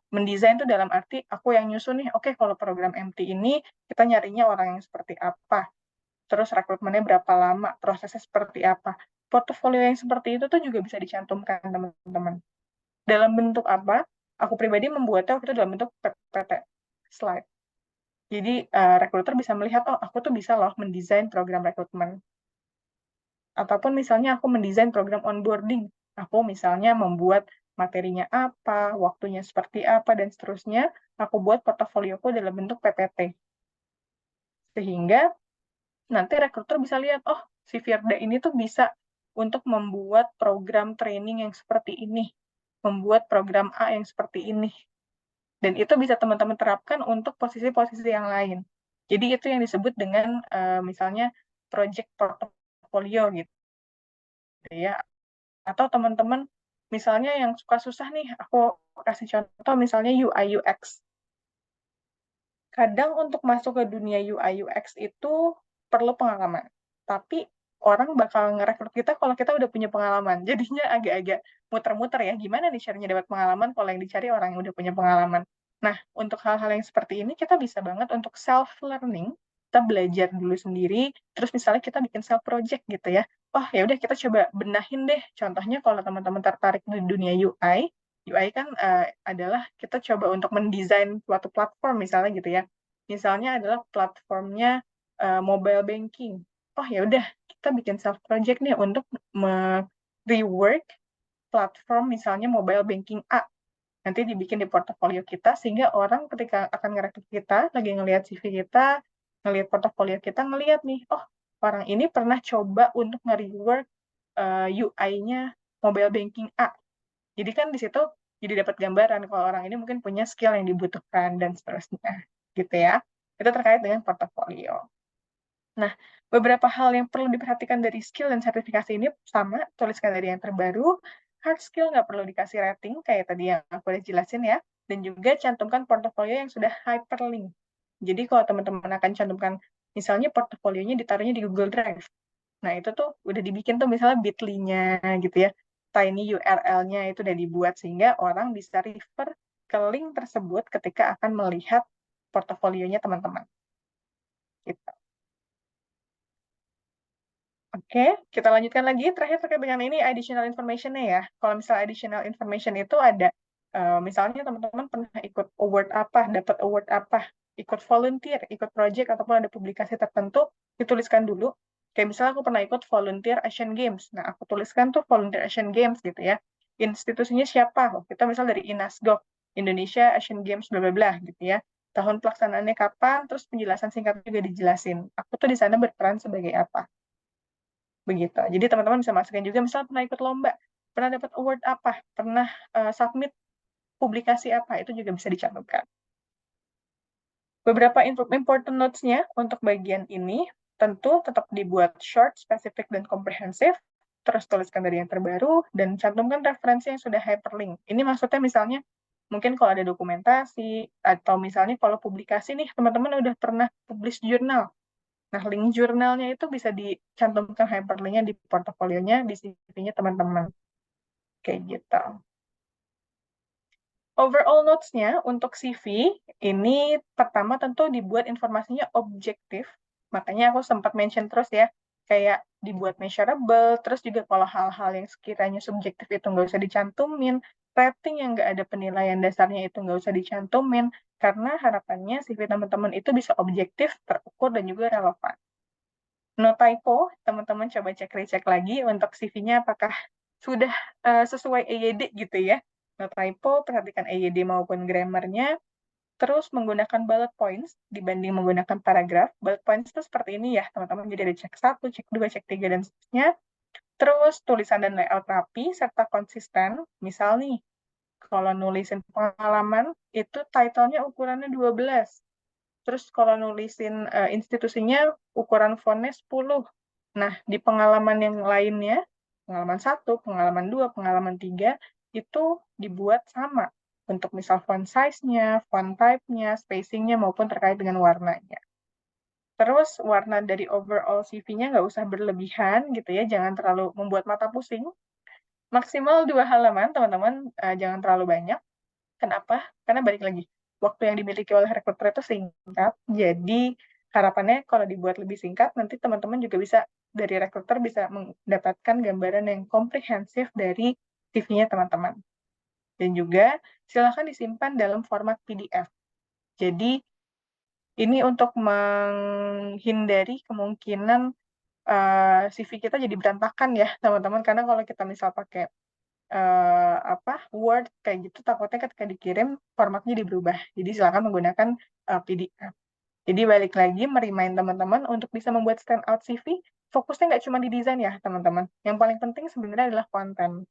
Mendesain itu dalam arti aku yang nyusun nih, oke, kalau program MT ini kita nyarinya orang yang seperti apa, terus rekrutmennya berapa lama, prosesnya seperti apa. Portofolio yang seperti itu tuh juga bisa dicantumkan teman-teman. Dalam bentuk apa? Aku pribadi membuatnya waktu itu dalam bentuk PPT slide. Jadi rekruter bisa melihat, oh aku tuh bisa loh mendesain program rekrutmen. Ataupun misalnya aku mendesain program onboarding. Aku misalnya membuat materinya apa, waktunya seperti apa, dan seterusnya. Aku buat portofolioku dalam bentuk PPT. Sehingga nanti rekruter bisa lihat, oh si Firda ini tuh bisa untuk membuat program training yang seperti ini, membuat program A yang seperti ini. Dan itu bisa teman-teman terapkan untuk posisi-posisi yang lain. Jadi itu yang disebut dengan misalnya project portfolio gitu ya. Atau teman-teman misalnya yang suka susah nih, aku kasih contoh misalnya UI UX. kadang untuk masuk ke dunia UI UX itu perlu pengalaman. Tapi orang bakal ngerekrut kita kalau kita udah punya pengalaman. Jadinya agak-agak muter-muter ya. Gimana nih caranya dapat pengalaman kalau yang dicari orang yang udah punya pengalaman. Nah, untuk hal-hal yang seperti ini kita bisa banget untuk self-learning. Kita belajar dulu sendiri, terus misalnya kita bikin self-project gitu ya. Wah, ya udah kita coba benahin deh. Contohnya kalau teman-teman tertarik di dunia UI, UI kan adalah kita coba untuk mendesain suatu platform misalnya gitu ya. Misalnya adalah platformnya mobile banking. Oh ya udah kita bikin self project nih untuk rework platform misalnya mobile banking A. Nanti dibikin di portofolio kita sehingga orang ketika akan ngerekrut kita lagi ngelihat CV kita, ngelihat portofolio kita ngelihat nih, oh orang ini pernah coba untuk nge-rework UI-nya mobile banking A. Jadi kan di situ jadi dapat gambaran kalau orang ini mungkin punya skill yang dibutuhkan dan seterusnya, gitu ya. Itu terkait dengan portofolio. Nah, beberapa hal yang perlu diperhatikan dari skill dan sertifikasi ini sama, tuliskan dari yang terbaru, hard skill nggak perlu dikasih rating, kayak tadi yang aku udah jelasin ya, dan juga cantumkan portofolio yang sudah hyperlink. Jadi kalau teman-teman akan cantumkan, misalnya portofolionya ditaruhnya di Google Drive, nah itu tuh udah dibikin tuh misalnya bit.ly-nya gitu ya, tiny URL-nya itu udah dibuat sehingga orang bisa refer ke link tersebut ketika akan melihat portofolionya teman-teman. Gitu. Oke, kita lanjutkan lagi. Terakhir terkait dengan ini additional information-nya ya. Kalau misalnya additional information itu ada, misalnya teman-teman pernah ikut award apa, dapat award apa, ikut volunteer, ikut project, ataupun ada publikasi tertentu, dituliskan dulu. Kayak misalnya aku pernah ikut volunteer Asian Games. Nah, aku tuliskan tuh volunteer Asian Games gitu ya. Institusinya siapa? Oh, kita misal dari INASGOG, Indonesia Asian Games, bla bla bla gitu ya. Tahun pelaksanaannya kapan, terus penjelasan singkat juga dijelasin. Aku tuh di sana berperan sebagai apa. Begitu. Jadi teman-teman bisa masukin juga, misalnya pernah ikut lomba, pernah dapat award apa, pernah submit publikasi apa, itu juga bisa dicantumkan. Beberapa important notes-nya untuk bagian ini, tentu tetap dibuat short, spesifik, dan komprehensif, terus tuliskan dari yang terbaru, dan cantumkan referensi yang sudah hyperlink. Ini maksudnya misalnya, mungkin kalau ada dokumentasi, atau misalnya kalau publikasi nih, teman-teman udah pernah publish jurnal. Nah, link jurnalnya itu bisa dicantumkan hyperlink-nya di portofolionya, di CV-nya teman-teman. Kayak gitu. Overall notes-nya untuk CV, ini pertama tentu dibuat informasinya objektif. Makanya aku sempat mention terus ya, kayak dibuat measurable, terus juga kalau hal-hal yang sekiranya subjektif itu nggak usah dicantumin, rating yang nggak ada penilaian dasarnya itu nggak usah dicantumin, karena harapannya CV teman-teman itu bisa objektif, terukur, dan juga relevan. No typo, teman-teman coba cek-recek lagi untuk CV-nya apakah sudah sesuai EYD gitu ya. No typo, perhatikan EYD maupun grammar-nya. Terus menggunakan bullet points dibanding menggunakan paragraf. Bullet points itu seperti ini ya, teman-teman. Jadi ada cek 1, cek 2, cek 3, dan seterusnya. Terus tulisan dan layout rapi, serta konsisten. Misal nih, kalau nulisin pengalaman, itu title-nya ukurannya 12. Terus kalau nulisin institusinya ukuran fontnya 10. Nah, di pengalaman yang lainnya, pengalaman 1, pengalaman 2, pengalaman 3, itu dibuat sama. Untuk misal font size-nya, font type-nya, spacing-nya, maupun terkait dengan warnanya. Terus warna dari overall CV-nya nggak usah berlebihan gitu ya, jangan terlalu membuat mata pusing. Maksimal 2 halaman, teman-teman, jangan terlalu banyak. Kenapa? Karena balik lagi, waktu yang dimiliki oleh rekruter itu singkat, jadi harapannya kalau dibuat lebih singkat, nanti teman-teman juga bisa, dari rekruter bisa mendapatkan gambaran yang komprehensif dari CV-nya teman-teman. Dan juga silakan disimpan dalam format PDF. Jadi ini untuk menghindari kemungkinan CV kita jadi berantakan ya teman-teman, karena kalau kita misal pakai Word kayak gitu takutnya ketika dikirim formatnya berubah. Jadi silakan menggunakan PDF. Jadi balik lagi merimain teman-teman untuk bisa membuat stand out CV, fokusnya nggak cuma di desain ya teman-teman. Yang paling penting sebenarnya adalah konten.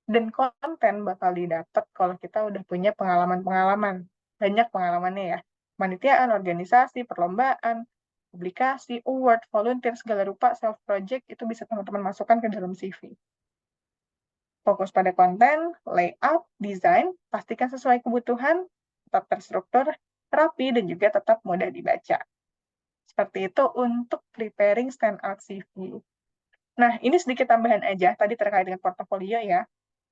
Dan konten bakal didapat kalau kita udah punya pengalaman-pengalaman. Banyak pengalamannya ya. Panitiaan, organisasi, perlombaan, publikasi, award, volunteer, segala rupa, self-project, itu bisa teman-teman masukkan ke dalam CV. Fokus pada konten, layout, desain, pastikan sesuai kebutuhan, tetap terstruktur, rapi dan juga tetap mudah dibaca. Seperti itu untuk preparing standout CV. Nah, ini sedikit tambahan aja tadi terkait dengan portofolio ya.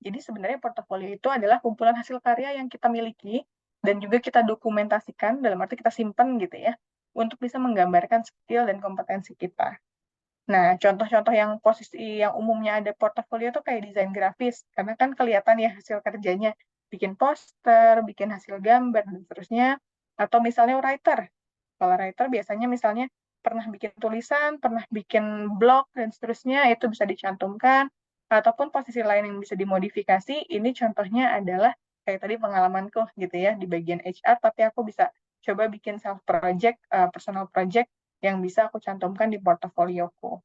Jadi sebenarnya portofolio itu adalah kumpulan hasil karya yang kita miliki dan juga kita dokumentasikan, dalam arti kita simpan gitu ya, untuk bisa menggambarkan skill dan kompetensi kita. Nah, contoh-contoh yang posisi yang umumnya ada portofolio itu kayak desain grafis, karena kan kelihatan ya hasil kerjanya, bikin poster, bikin hasil gambar, dan seterusnya. Atau misalnya writer. Kalau writer biasanya misalnya pernah bikin tulisan, pernah bikin blog, dan seterusnya, itu bisa dicantumkan. Ataupun posisi lain yang bisa dimodifikasi, ini contohnya adalah kayak tadi pengalamanku gitu ya, di bagian HR, tapi aku bisa coba bikin self-project, personal project, yang bisa aku cantumkan di portofolioku.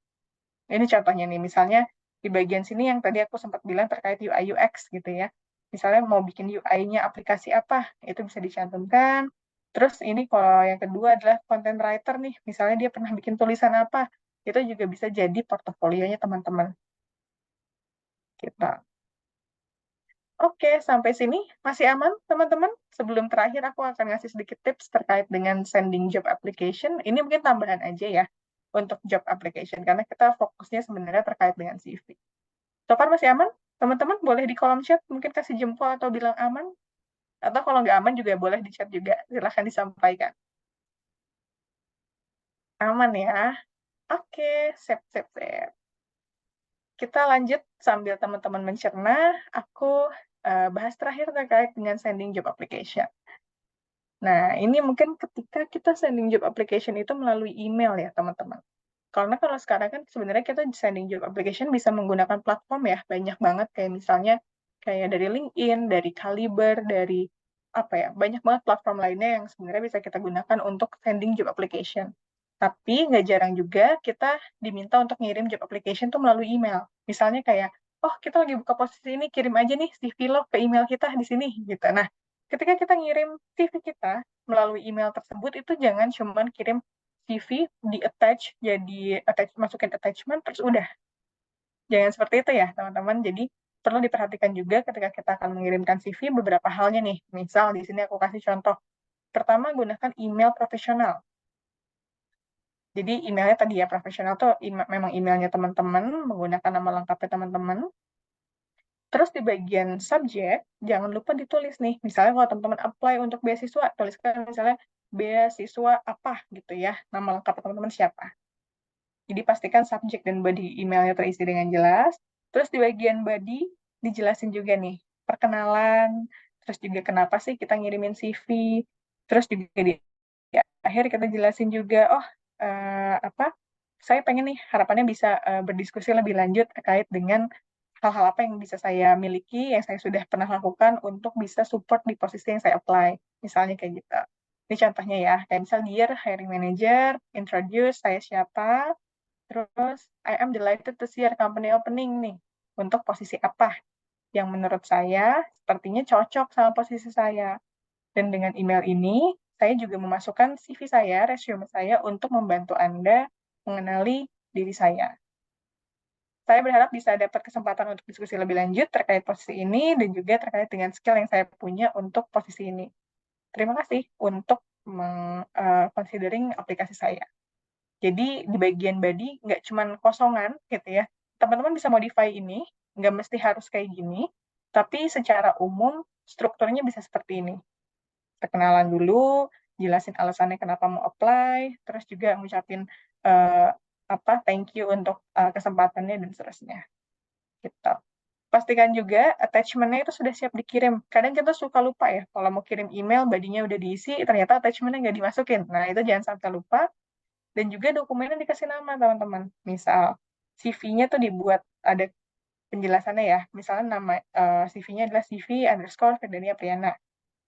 Ini contohnya nih, misalnya di bagian sini yang tadi aku sempat bilang terkait UI UX gitu ya. Misalnya mau bikin UI-nya aplikasi apa, itu bisa dicantumkan. Terus ini kalau yang kedua adalah content writer nih, misalnya dia pernah bikin tulisan apa, itu juga bisa jadi portofolionya teman-teman. Kita. Oke, sampai sini masih aman, teman-teman? Sebelum terakhir, aku akan ngasih sedikit tips terkait dengan sending job application. Ini mungkin tambahan aja ya untuk job application, karena kita fokusnya sebenarnya terkait dengan CV. So far masih aman? Teman-teman boleh di kolom chat, mungkin kasih jempol atau bilang aman. Atau kalau nggak aman juga boleh di chat juga, silahkan disampaikan. Aman ya? Oke, sip, sip, sip. Kita lanjut sambil teman-teman mencerna, aku bahas terakhir terkait dengan sending job application. Nah, ini mungkin ketika kita sending job application itu melalui email ya, teman-teman. Karena kalau sekarang kan sebenarnya kita sending job application bisa menggunakan platform ya, banyak banget kayak misalnya kayak dari LinkedIn, dari Caliber, dari apa ya, banyak banget platform lainnya yang sebenarnya bisa kita gunakan untuk sending job application. Tapi nggak jarang juga kita diminta untuk ngirim job application tuh melalui email. Misalnya kayak, oh kita lagi buka posisi ini, kirim aja nih CV lo ke email kita di sini gitu. Nah, ketika kita ngirim CV kita melalui email tersebut, itu jangan cuman kirim CV di attach, jadi masukin attachment, terus udah. Jangan seperti itu ya, teman-teman. Jadi, perlu diperhatikan juga ketika kita akan mengirimkan CV, beberapa halnya nih. Misal, di sini aku kasih contoh. Pertama, gunakan email profesional. Jadi, emailnya tadi ya, profesional tuh memang emailnya teman-teman, menggunakan nama lengkapnya teman-teman. Terus di bagian subjek, jangan lupa ditulis nih. Misalnya kalau teman-teman apply untuk beasiswa, tuliskan misalnya beasiswa apa gitu ya. Nama lengkap teman-teman siapa. Jadi pastikan subjek dan body emailnya terisi dengan jelas. Terus di bagian body, dijelasin juga nih. Perkenalan, terus juga kenapa sih kita ngirimin CV. Terus juga di akhir kita jelasin juga, oh saya pengen nih harapannya bisa berdiskusi lebih lanjut terkait dengan hal-hal apa yang bisa saya miliki, yang saya sudah pernah lakukan untuk bisa support di posisi yang saya apply. Misalnya kayak gitu. Ini contohnya ya, kayak misal Dear Hiring Manager, introduce saya siapa, terus I am delighted to see your company opening nih, untuk posisi apa yang menurut saya sepertinya cocok sama posisi saya. Dan dengan email ini, saya juga memasukkan CV saya, resume saya, untuk membantu Anda mengenali diri saya. Saya berharap bisa dapat kesempatan untuk diskusi lebih lanjut terkait posisi ini dan juga terkait dengan skill yang saya punya untuk posisi ini. Terima kasih untuk considering aplikasi saya. Jadi di bagian body nggak cuma kosongan gitu ya. Teman-teman bisa modify ini, nggak mesti harus kayak gini, tapi secara umum strukturnya bisa seperti ini. Perkenalan dulu, jelasin alasannya kenapa mau apply, terus juga ngucapin thank you untuk kesempatannya dan seterusnya. Gitu. Pastikan juga attachment-nya itu sudah siap dikirim. Kadang kita suka lupa ya, kalau mau kirim email, badinya udah diisi, ternyata attachment-nya nggak dimasukin. Nah, itu jangan sampai lupa. Dan juga dokumennya dikasih nama, teman-teman. Misal, CV-nya tuh dibuat, ada penjelasannya ya. Misalnya nama CV-nya adalah CV_Firdania Priana.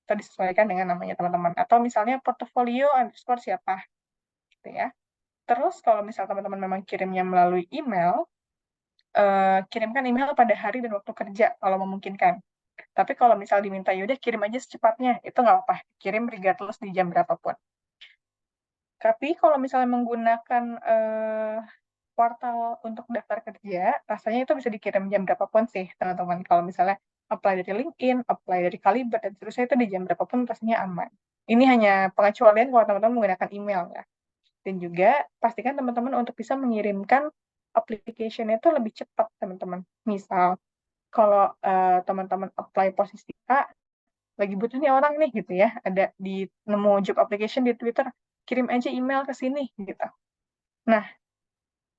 Atau disesuaikan dengan namanya teman-teman. Atau misalnya portofolio _ siapa. Gitu ya. Terus, kalau misal teman-teman memang kirimnya melalui email, kirimkan email pada hari dan waktu kerja kalau memungkinkan. Tapi kalau misal diminta, yaudah kirim aja secepatnya, itu nggak apa-apa. Kirim regardless di jam berapapun. Tapi kalau misalnya menggunakan portal untuk daftar kerja, rasanya itu bisa dikirim jam berapapun sih, teman-teman. Kalau misalnya apply dari LinkedIn, apply dari Caliber, dan seterusnya itu di jam berapapun rasanya aman. Ini hanya pengecualian kalau teman-teman menggunakan email ya. Dan juga pastikan teman-teman untuk bisa mengirimkan application itu lebih cepat, teman-teman. Misal, kalau teman-teman apply posisi A, lagi butuh nih orang nih gitu ya, ada di nemu job application di Twitter, kirim aja email ke sini gitu. Nah,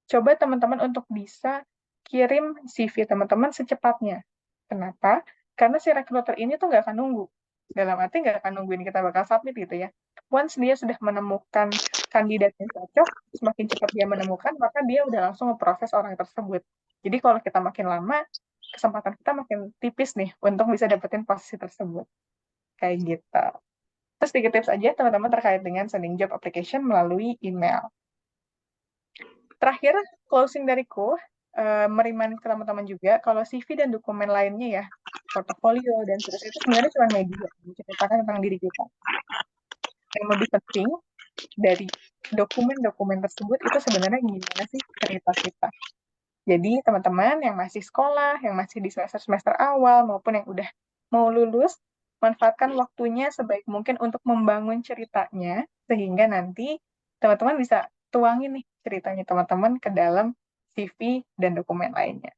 coba teman-teman untuk bisa kirim CV teman-teman secepatnya. Kenapa? Karena si recruiter ini tuh nggak akan nunggu. Dalam arti nggak akan nungguin kita bakal submit gitu ya. Once dia sudah menemukan kandidat yang cocok, semakin cepat dia menemukan, maka dia udah langsung memproses orang tersebut. Jadi kalau kita makin lama, kesempatan kita makin tipis nih untuk bisa dapetin posisi tersebut. Kayak gitu. Terus sedikit tips aja teman-teman terkait dengan sending job application melalui email. Terakhir, closing dariku, meriman ke teman-teman juga, kalau CV dan dokumen lainnya ya, portofolio dan seterusnya itu sebenarnya cuma media, menceritakan tentang diri kita. Yang lebih penting dari dokumen-dokumen tersebut itu sebenarnya gimana sih cerita kita. Jadi teman-teman yang masih sekolah, yang masih di semester awal, maupun yang udah mau lulus, manfaatkan waktunya sebaik mungkin untuk membangun ceritanya, sehingga nanti teman-teman bisa tuangin nih ceritanya teman-teman ke dalam CV dan dokumen lainnya.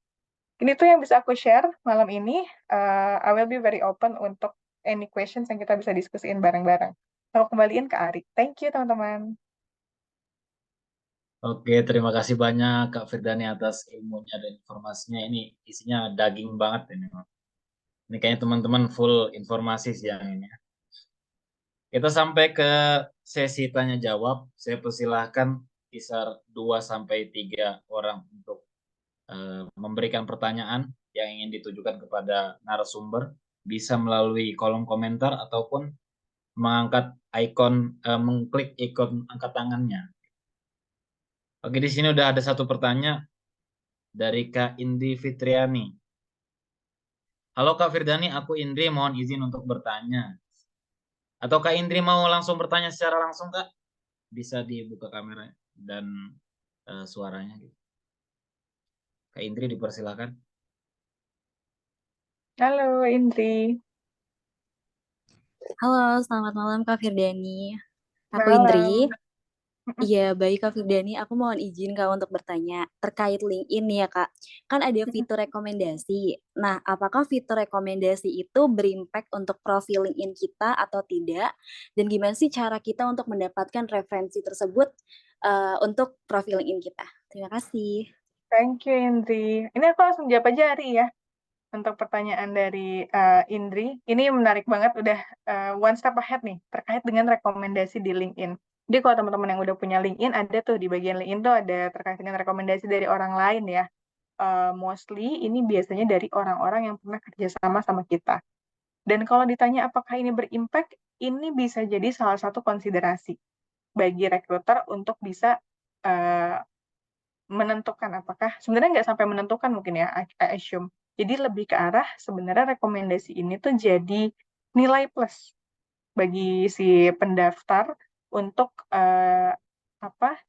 Ini tuh yang bisa aku share malam ini. I will be very open untuk any questions yang kita bisa diskusiin bareng-bareng. Aku kembaliin ke Ari. Thank you, teman-teman. Oke, terima kasih banyak Kak Firdani atas ilmunya dan informasinya. Ini isinya daging banget ini. Ini kayaknya teman-teman full informasi siang ini. Kita sampai ke sesi tanya jawab. Saya persilahkan kisar 2-3 orang untuk memberikan pertanyaan yang ingin ditujukan kepada narasumber. Bisa melalui kolom komentar ataupun mengangkat mengklik ikon angkat tangannya. Oke, di sini udah ada satu pertanyaan dari Kak Indi Fitriani. Halo Kak Firdani, aku Indri, mohon izin untuk bertanya. Atau Kak Indri mau langsung bertanya secara langsung, Kak? Bisa dibuka kamera dan suaranya. Gitu. Kak Indri dipersilakan. Halo, Indri. Halo, selamat malam Kak Firdani. Aku Malam. Indri. Iya, baik Kak Firdani. Aku mohon izin Kak untuk bertanya terkait LinkedIn ya Kak. Kan ada fitur rekomendasi. Nah, apakah fitur rekomendasi itu berimpact untuk profil LinkedIn kita atau tidak? Dan gimana sih cara kita untuk mendapatkan referensi tersebut untuk profil LinkedIn kita? Terima kasih. Thank you, Indri. Ini aku langsung jawab aja, Ari, ya. Untuk pertanyaan dari Indri. Ini menarik banget, udah one step ahead nih, terkait dengan rekomendasi di LinkedIn. Jadi kalau teman-teman yang udah punya LinkedIn, ada tuh di bagian LinkedIn tuh ada terkait dengan rekomendasi dari orang lain ya. Mostly ini biasanya dari orang-orang yang pernah kerjasama sama kita. Dan kalau ditanya apakah ini berimpact, ini bisa jadi salah satu konsiderasi bagi recruiter untuk bisa menentukan apakah, sebenarnya nggak sampai menentukan mungkin ya, I assume. Jadi lebih ke arah sebenarnya rekomendasi ini tuh jadi nilai plus bagi si pendaftar untuk apa?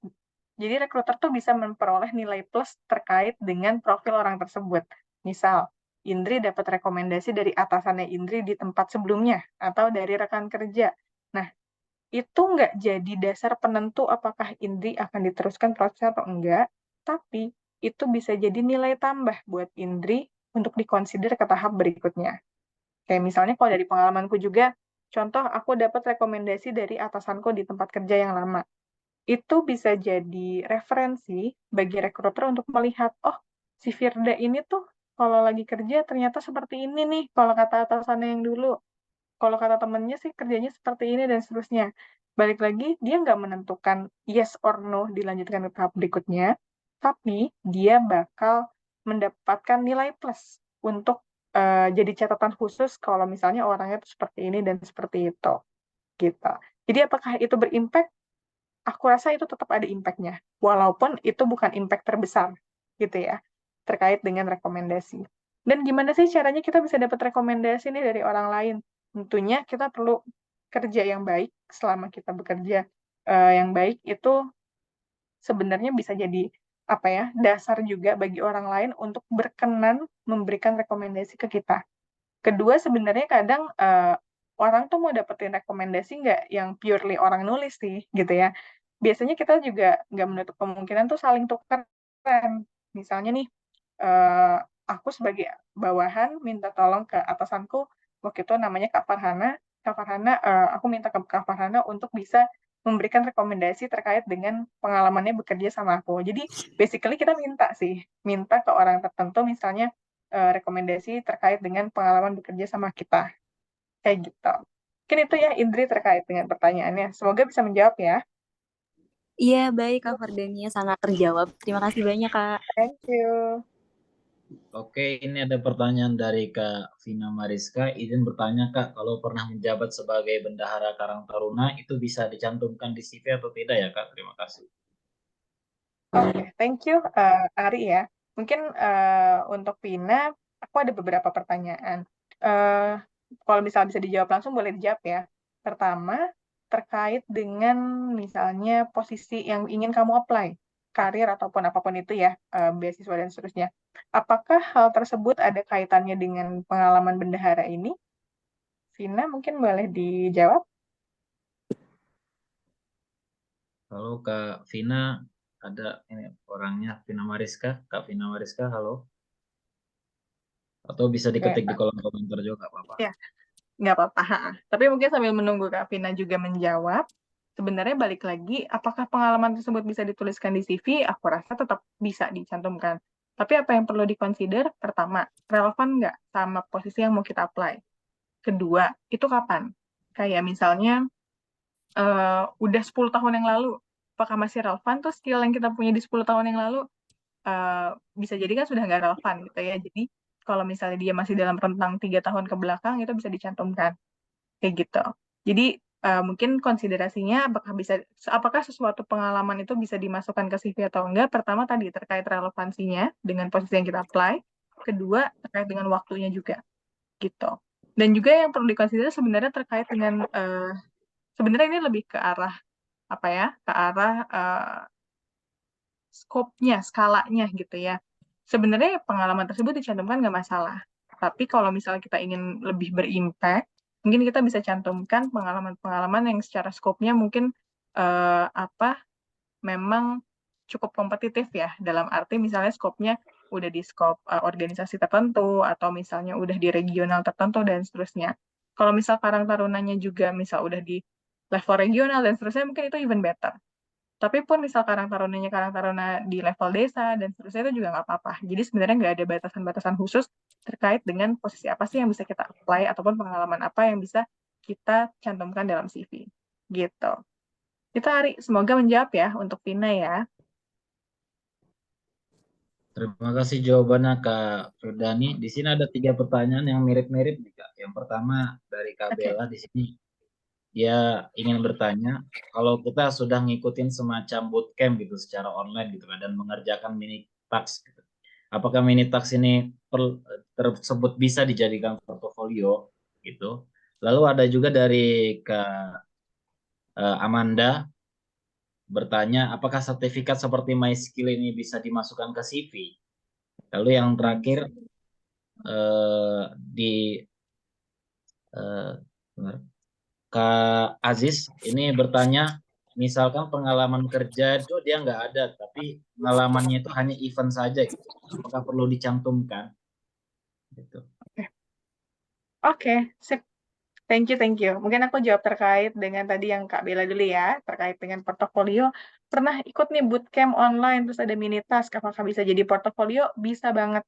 Jadi rekruter tuh bisa memperoleh nilai plus terkait dengan profil orang tersebut. Misal, Indri dapat rekomendasi dari atasannya Indri di tempat sebelumnya atau dari rekan kerja. Nah, itu nggak jadi dasar penentu apakah Indri akan diteruskan proses atau enggak, tapi itu bisa jadi nilai tambah buat Indri untuk dikonsider ke tahap berikutnya. Kayak misalnya kalau dari pengalamanku juga, contoh aku dapat rekomendasi dari atasanku di tempat kerja yang lama. Itu bisa jadi referensi bagi rekruter untuk melihat, oh, si Firda ini tuh kalau lagi kerja ternyata seperti ini nih, kalau kata atasannya yang dulu. Kalau kata temennya sih kerjanya seperti ini dan seterusnya. Balik lagi, dia nggak menentukan yes or no dilanjutkan ke tahap berikutnya, tapi dia bakal mendapatkan nilai plus untuk jadi catatan khusus kalau misalnya orangnya tuh seperti ini dan seperti itu. Gitu. Jadi apakah itu berimpact? Aku rasa itu tetap ada impact-nya. Walaupun itu bukan impact terbesar gitu ya, terkait dengan rekomendasi. Dan gimana sih caranya kita bisa dapat rekomendasi nih dari orang lain? Tentunya kita perlu kerja yang baik selama kita bekerja yang baik itu sebenarnya bisa jadi apa ya, dasar juga bagi orang lain untuk berkenan memberikan rekomendasi ke kita. Kedua, sebenarnya kadang orang tuh mau dapetin rekomendasi nggak yang purely orang nulis sih, gitu ya. Biasanya kita juga nggak menutup kemungkinan tuh saling tukeran. Misalnya nih, eh, aku sebagai bawahan minta tolong ke atasanku, waktu itu namanya Kak Farhana. Kak Farhana, aku minta ke Kak Farhana untuk bisa memberikan rekomendasi terkait dengan pengalamannya bekerja sama aku. Jadi basically kita minta sih, minta ke orang tertentu misalnya rekomendasi terkait dengan pengalaman bekerja sama kita. Kayak gitu. Mungkin itu ya Indri terkait dengan pertanyaannya. Semoga bisa menjawab ya. Iya, baik Kak Fardania, sangat terjawab. Terima kasih banyak Kak. Thank you. Oke, ini ada pertanyaan dari Kak Vina Mariska. Izin bertanya Kak, kalau pernah menjabat sebagai Bendahara Karang Taruna itu bisa dicantumkan di CV atau tidak ya Kak? Terima kasih. Oke, thank you Ari ya. Mungkin untuk Vina, aku ada beberapa pertanyaan. Eh, Kalau misalnya bisa dijawab langsung, boleh dijawab ya. Pertama, terkait dengan misalnya posisi yang ingin kamu apply, karir ataupun apapun itu ya, beasiswa dan seterusnya. Apakah hal tersebut ada kaitannya dengan pengalaman bendahara ini? Vina, mungkin boleh dijawab. Halo Kak Vina, ada ini orangnya Vina Mariska. Kak Vina Mariska, halo. Atau bisa Ya, diketik di kolom komentar juga, nggak apa-apa. ya, nggak apa-apa. Tapi mungkin sambil menunggu Kak Vina juga menjawab, sebenarnya balik lagi, apakah pengalaman tersebut bisa dituliskan di CV? Aku rasa tetap bisa dicantumkan. Tapi apa yang perlu dikonsider? Pertama, relevan nggak sama posisi yang mau kita apply? Kedua, itu kapan? Kayak misalnya, udah 10 tahun yang lalu, apakah masih relevan tuh skill yang kita punya di 10 tahun yang lalu? eh, Bisa jadi kan sudah nggak relevan gitu ya. Jadi kalau misalnya dia masih dalam rentang 3 tahun ke belakang itu bisa dicantumkan kayak gitu. Jadi mungkin konsiderasinya apakah sesuatu pengalaman itu bisa dimasukkan ke CV atau enggak? Pertama tadi terkait relevansinya dengan posisi yang kita apply. Kedua terkait dengan waktunya juga gitu. Dan juga yang perlu dikonsider sebenarnya terkait dengan sebenarnya ini lebih ke arah apa ya? Ke arah skopnya, skalanya gitu ya. Sebenarnya pengalaman tersebut dicantumkan nggak masalah. Tapi kalau misalnya kita ingin lebih berimpact, mungkin kita bisa cantumkan pengalaman-pengalaman yang secara skopnya mungkin apa memang cukup kompetitif ya. Dalam arti misalnya skopnya udah di skop organisasi tertentu atau misalnya udah di regional tertentu dan seterusnya. Kalau misal Karang Tarunanya juga misal udah di level regional dan seterusnya mungkin itu even better. Tapi pun misal Karang Taruna di level desa dan seterusnya itu juga nggak apa-apa. Jadi sebenarnya nggak ada batasan-batasan khusus terkait dengan posisi apa sih yang bisa kita apply ataupun pengalaman apa yang bisa kita cantumkan dalam CV. Gitu. Itu Ari, semoga menjawab ya untuk Vina ya. Terima kasih jawabannya Kak Firdani. Di sini ada 3 pertanyaan yang mirip-mirip nih Kak. Yang pertama dari Kak Oke. Bella di sini. Dia ingin bertanya, kalau kita sudah ngikutin semacam bootcamp gitu secara online gitu kan dan mengerjakan mini task gitu. Apakah mini task ini tersebut bisa dijadikan portofolio gitu? Lalu ada juga dari Kak Amanda bertanya, apakah sertifikat seperti MySkill ini bisa dimasukkan ke CV? Lalu yang terakhir di benar, Kak Aziz ini bertanya, misalkan pengalaman kerja itu dia nggak ada, tapi pengalamannya itu hanya event saja, gitu. Apakah perlu dicantumkan? Gitu. Oke, sip. Thank you, thank you. Mungkin aku jawab terkait dengan tadi yang Kak Bella dulu ya, terkait dengan portofolio. Pernah ikut nih bootcamp online, terus ada mini task, apakah bisa jadi portofolio? Bisa banget.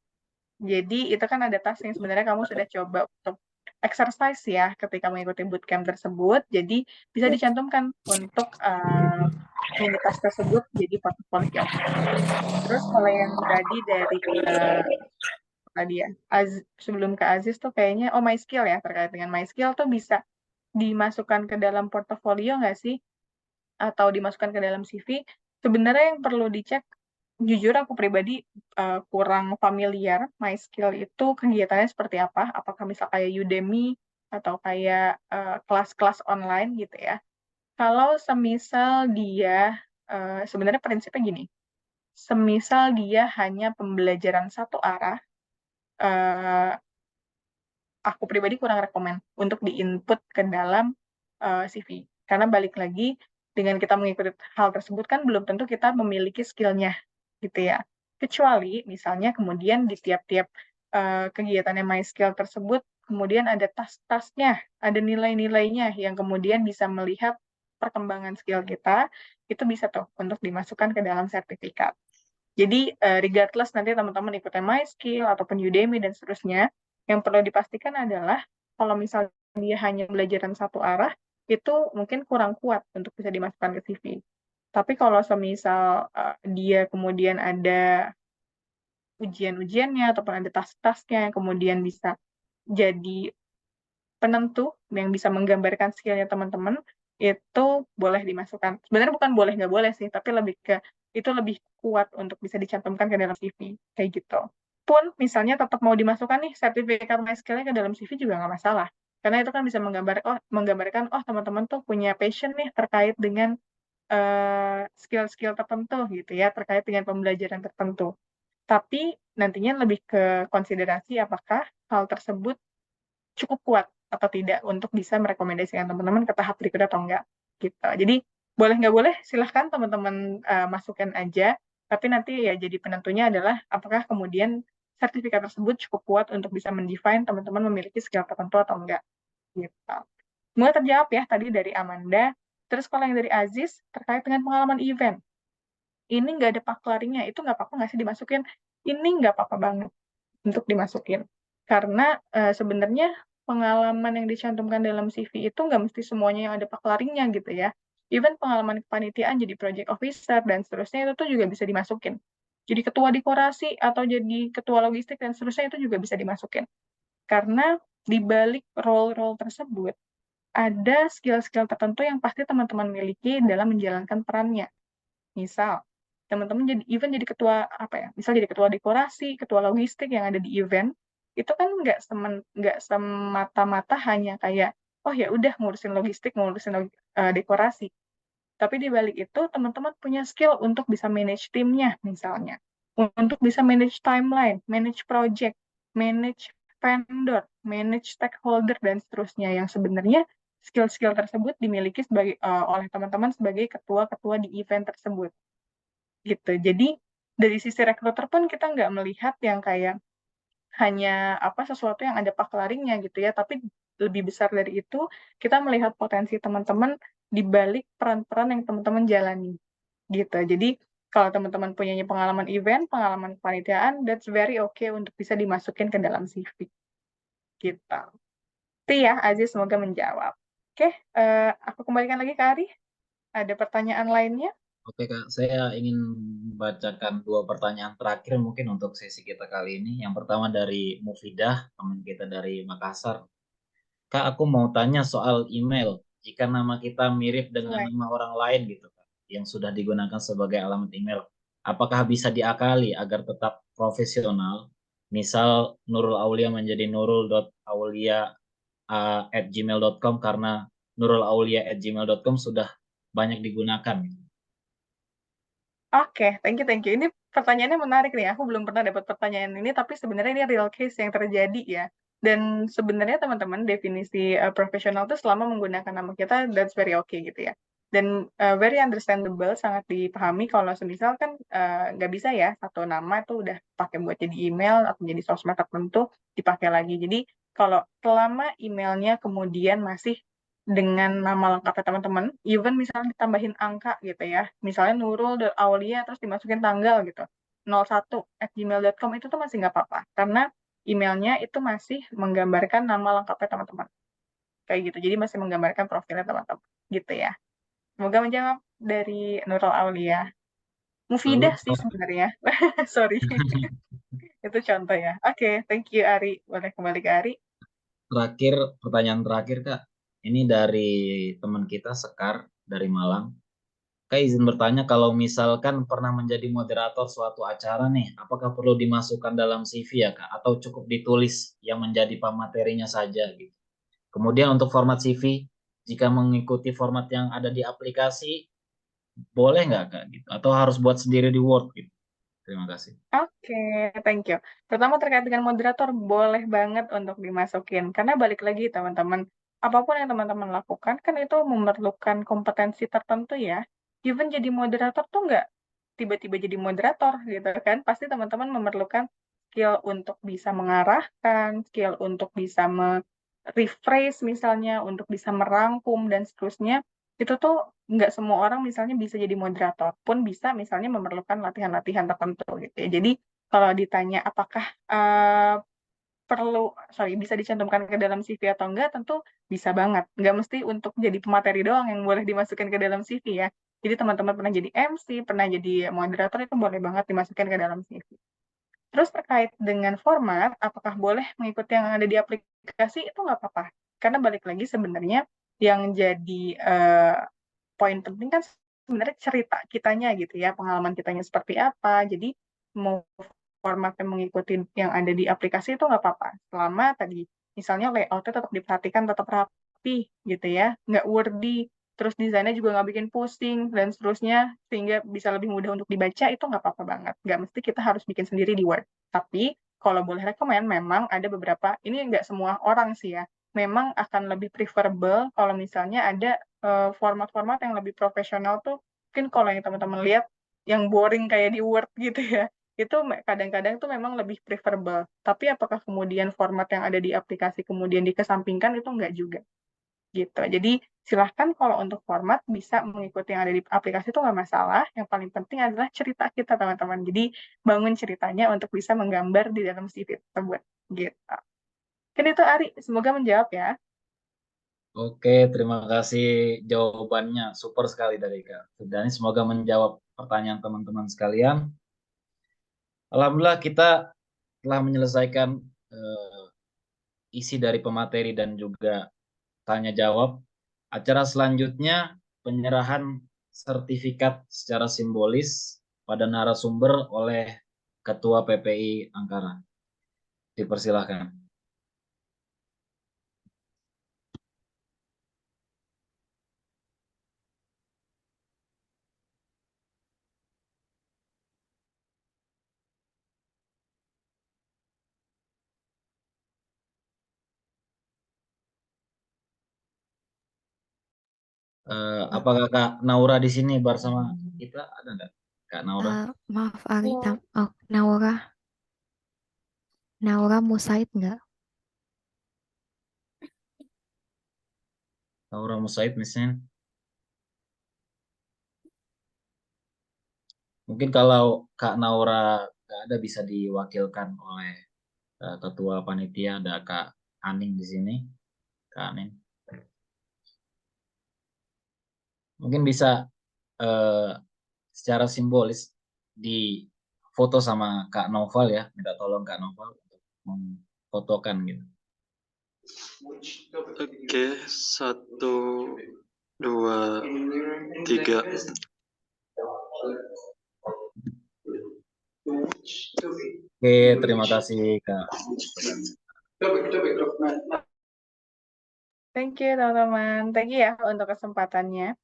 Jadi itu kan ada task yang sebenarnya kamu sudah coba untuk exercise ya ketika mengikuti bootcamp tersebut. Jadi bisa dicantumkan untuk mini task tersebut jadi portofolio. Terus kalau yang tadi dari tadi ya, sebelum ke Aziz tuh kayaknya, oh my skill ya, terkait dengan my skill tuh bisa dimasukkan ke dalam portofolio nggak sih? Atau dimasukkan ke dalam CV? Sebenarnya yang perlu dicek, jujur aku pribadi kurang familiar my skill itu kegiatannya seperti apa. Apakah misal kayak Udemy atau kayak kelas-kelas online gitu ya. Kalau semisal dia, sebenarnya prinsipnya gini, semisal dia hanya pembelajaran satu arah, eh, aku pribadi kurang rekomen untuk di-input ke dalam CV. Karena balik lagi, dengan kita mengikuti hal tersebut kan belum tentu kita memiliki skill-nya, gitu ya. Kecuali misalnya kemudian di tiap-tiap kegiatannya MySkill tersebut, kemudian ada tas-tasnya, ada nilai-nilainya yang kemudian bisa melihat perkembangan skill kita, itu bisa tuh untuk dimasukkan ke dalam sertifikat. Jadi regardless nanti teman-teman ikutin MySkill ataupun Udemy dan seterusnya, yang perlu dipastikan adalah kalau misalnya dia hanya belajaran satu arah, itu mungkin kurang kuat untuk bisa dimasukkan ke CV. Tapi kalau semisal dia kemudian ada ujian-ujiannya ataupun ada tas-tasnya yang kemudian bisa jadi penentu yang bisa menggambarkan skillnya teman-teman, itu boleh dimasukkan. Sebenarnya bukan boleh nggak boleh sih, tapi lebih ke itu lebih kuat untuk bisa dicantumkan ke dalam CV kayak gitu. Pun misalnya tetap mau dimasukkan nih sertifikat MySkill-nya ke dalam CV juga nggak masalah, karena itu kan bisa menggambarkan teman-teman tuh punya passion nih terkait dengan skill-skill tertentu gitu ya, terkait dengan pembelajaran tertentu. Tapi nantinya lebih ke konsiderasi apakah hal tersebut cukup kuat atau tidak untuk bisa merekomendasikan teman-teman ke tahap berikutnya atau enggak gitu. Jadi boleh nggak boleh silahkan teman-teman masukkan aja, tapi nanti ya jadi penentunya adalah apakah kemudian sertifikat tersebut cukup kuat untuk bisa mendefine teman-teman memiliki skill tertentu atau enggak gitu. Semoga terjawab ya tadi dari Amanda. Terus kalau yang dari Aziz terkait dengan pengalaman event, ini nggak ada paklarinya, itu nggak apa-apa nggak sih dimasukin? Ini nggak apa-apa banget untuk dimasukin. Karena sebenarnya pengalaman yang dicantumkan dalam CV itu nggak mesti semuanya yang ada paklarinya gitu ya. Even pengalaman kepanitiaan jadi project officer dan seterusnya itu tuh juga bisa dimasukin. Jadi ketua dekorasi atau jadi ketua logistik dan seterusnya itu juga bisa dimasukin. Karena di balik role-role tersebut ada skill-skill tertentu yang pasti teman-teman miliki dalam menjalankan perannya. Misal, teman-teman jadi ketua apa ya? Misal jadi ketua dekorasi, ketua logistik yang ada di event, itu kan nggak semata-mata hanya kayak oh ya udah ngurusin logistik, ngurusin dekorasi. Tapi di balik itu teman-teman punya skill untuk bisa manage timnya misalnya, untuk bisa manage timeline, manage project, manage vendor, manage stakeholder dan seterusnya yang sebenarnya skill-skill tersebut dimiliki oleh teman-teman sebagai ketua-ketua di event tersebut gitu. Jadi dari sisi rekruter pun kita nggak melihat yang kayak hanya sesuatu yang ada paklaringnya gitu ya, tapi lebih besar dari itu kita melihat potensi teman-teman di balik peran-peran yang teman-teman jalani gitu. Jadi kalau teman-teman punya pengalaman event, pengalaman kepanitiaan, that's very okay untuk bisa dimasukin ke dalam CV gitu. Itu ya, Aziz, semoga menjawab. Oke, aku kembalikan lagi ke Ari. Ada pertanyaan lainnya? Oke Kak, saya ingin membacakan 2 pertanyaan terakhir mungkin untuk sesi kita kali ini. Yang pertama dari Mufidah, teman kita dari Makassar. Kak, aku mau tanya soal email. Jika nama kita mirip dengan Sesuai. nama orang lain gitu, Kak, yang sudah digunakan sebagai alamat email, apakah bisa diakali agar tetap profesional? Misal Nurul Aulia menjadi nurul.aulia@gmail.com karena nurulaulia@gmail.com sudah banyak digunakan. Oke, thank you. Ini pertanyaannya menarik nih. Aku belum pernah dapat pertanyaan ini, tapi sebenarnya ini real case yang terjadi ya. Dan sebenarnya teman-teman definisi profesional itu selama menggunakan nama kita, that's very okay gitu ya. Dan very understandable, sangat dipahami kalau semisal kan nggak bisa ya satu nama itu udah pakai buat jadi email atau jadi sosmed tertentu dipakai lagi. Jadi kalau selama emailnya kemudian masih dengan nama lengkapnya teman-teman, even misalnya ditambahin angka gitu ya, misalnya Nurul dan Aulia terus dimasukin tanggal gitu, 01@gmail.com itu tuh masih nggak apa-apa, karena emailnya itu masih menggambarkan nama lengkapnya teman-teman, kayak gitu, jadi masih menggambarkan profilnya teman-teman, gitu ya. Semoga menjawab dari Nurul Aulia. Lalu Mufidah sih sebenarnya, sorry, itu contoh ya. Oke, thank you Ari, boleh kembali ke Ari. pertanyaan terakhir Kak, ini dari teman kita Sekar dari Malang. Kak izin bertanya, kalau misalkan pernah menjadi moderator suatu acara nih, apakah perlu dimasukkan dalam CV ya Kak? Atau cukup ditulis yang menjadi pematerinya saja gitu? Kemudian untuk format CV, jika mengikuti format yang ada di aplikasi, boleh nggak Kak? Gitu? Atau harus buat sendiri di Word gitu? Terima kasih. Oke, thank you. Pertama terkait dengan moderator, boleh banget untuk dimasukin. Karena balik lagi teman-teman, apapun yang teman-teman lakukan kan itu memerlukan kompetensi tertentu ya. Even jadi moderator tuh nggak tiba-tiba jadi moderator gitu kan. Pasti teman-teman memerlukan skill untuk bisa mengarahkan, skill untuk bisa rephrase misalnya, untuk bisa merangkum dan seterusnya. Itu tuh nggak semua orang misalnya bisa jadi moderator, pun bisa misalnya memerlukan latihan-latihan tertentu gitu ya. Jadi kalau ditanya apakah bisa dicantumkan ke dalam CV atau enggak, tentu bisa banget. Nggak mesti untuk jadi pemateri doang yang boleh dimasukkan ke dalam CV ya. Jadi teman-teman pernah jadi MC, pernah jadi moderator itu boleh banget dimasukkan ke dalam CV. Terus terkait dengan format, apakah boleh mengikuti yang ada di aplikasi? Itu nggak apa-apa. Karena balik lagi sebenarnya yang jadi poin penting kan sebenarnya cerita kitanya gitu ya, pengalaman kitanya seperti apa. Jadi mau formatnya mengikuti yang ada di aplikasi itu nggak apa-apa. Selama tadi misalnya layoutnya tetap diperhatikan, tetap rapi gitu ya, nggak wordy, terus desainnya juga nggak bikin pusing dan seterusnya, sehingga bisa lebih mudah untuk dibaca, itu nggak apa-apa banget. Nggak mesti kita harus bikin sendiri di Word. Tapi kalau boleh rekomend, memang ada beberapa, ini nggak semua orang sih ya, memang akan lebih preferable kalau misalnya ada format-format yang lebih profesional tuh, mungkin kalau yang teman-teman lihat yang boring kayak di Word gitu ya, itu kadang-kadang tuh memang lebih preferable. Tapi apakah kemudian format yang ada di aplikasi kemudian dikesampingkan, itu enggak juga gitu. Jadi silahkan kalau untuk format bisa mengikuti yang ada di aplikasi itu nggak masalah. Yang paling penting adalah cerita kita teman-teman. Jadi bangun ceritanya untuk bisa menggambar di dalam CV tersebut gitu. Kan itu Ari, semoga menjawab ya. Oke, terima kasih jawabannya. Super sekali dari Kak Firdani. Semoga menjawab pertanyaan teman-teman sekalian. Alhamdulillah kita telah menyelesaikan isi dari pemateri dan juga tanya jawab. Acara selanjutnya penyerahan sertifikat secara simbolis pada narasumber oleh Ketua PPI Ankara. Dipersilahkan. Apakah Kak Naura di sini bersama kita? Ada nggak Kak Naura? Maaf Ari, Naura Musaid nggak? Naura Musaid misalnya. Mungkin kalau Kak Naura nggak ada bisa diwakilkan oleh Ketua Panitia, ada Kak Aning di sini. Kak Aning. Mungkin bisa secara simbolis di foto sama Kak Noval ya, minta tolong Kak Noval untuk memfotokan gitu. Oke, 1, 2, 3. Oke, terima kasih Kak. Thank you teman-teman. Thank you ya untuk kesempatannya.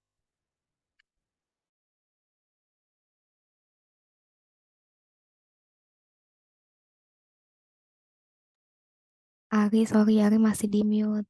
Ari, sorry Ari masih di mute.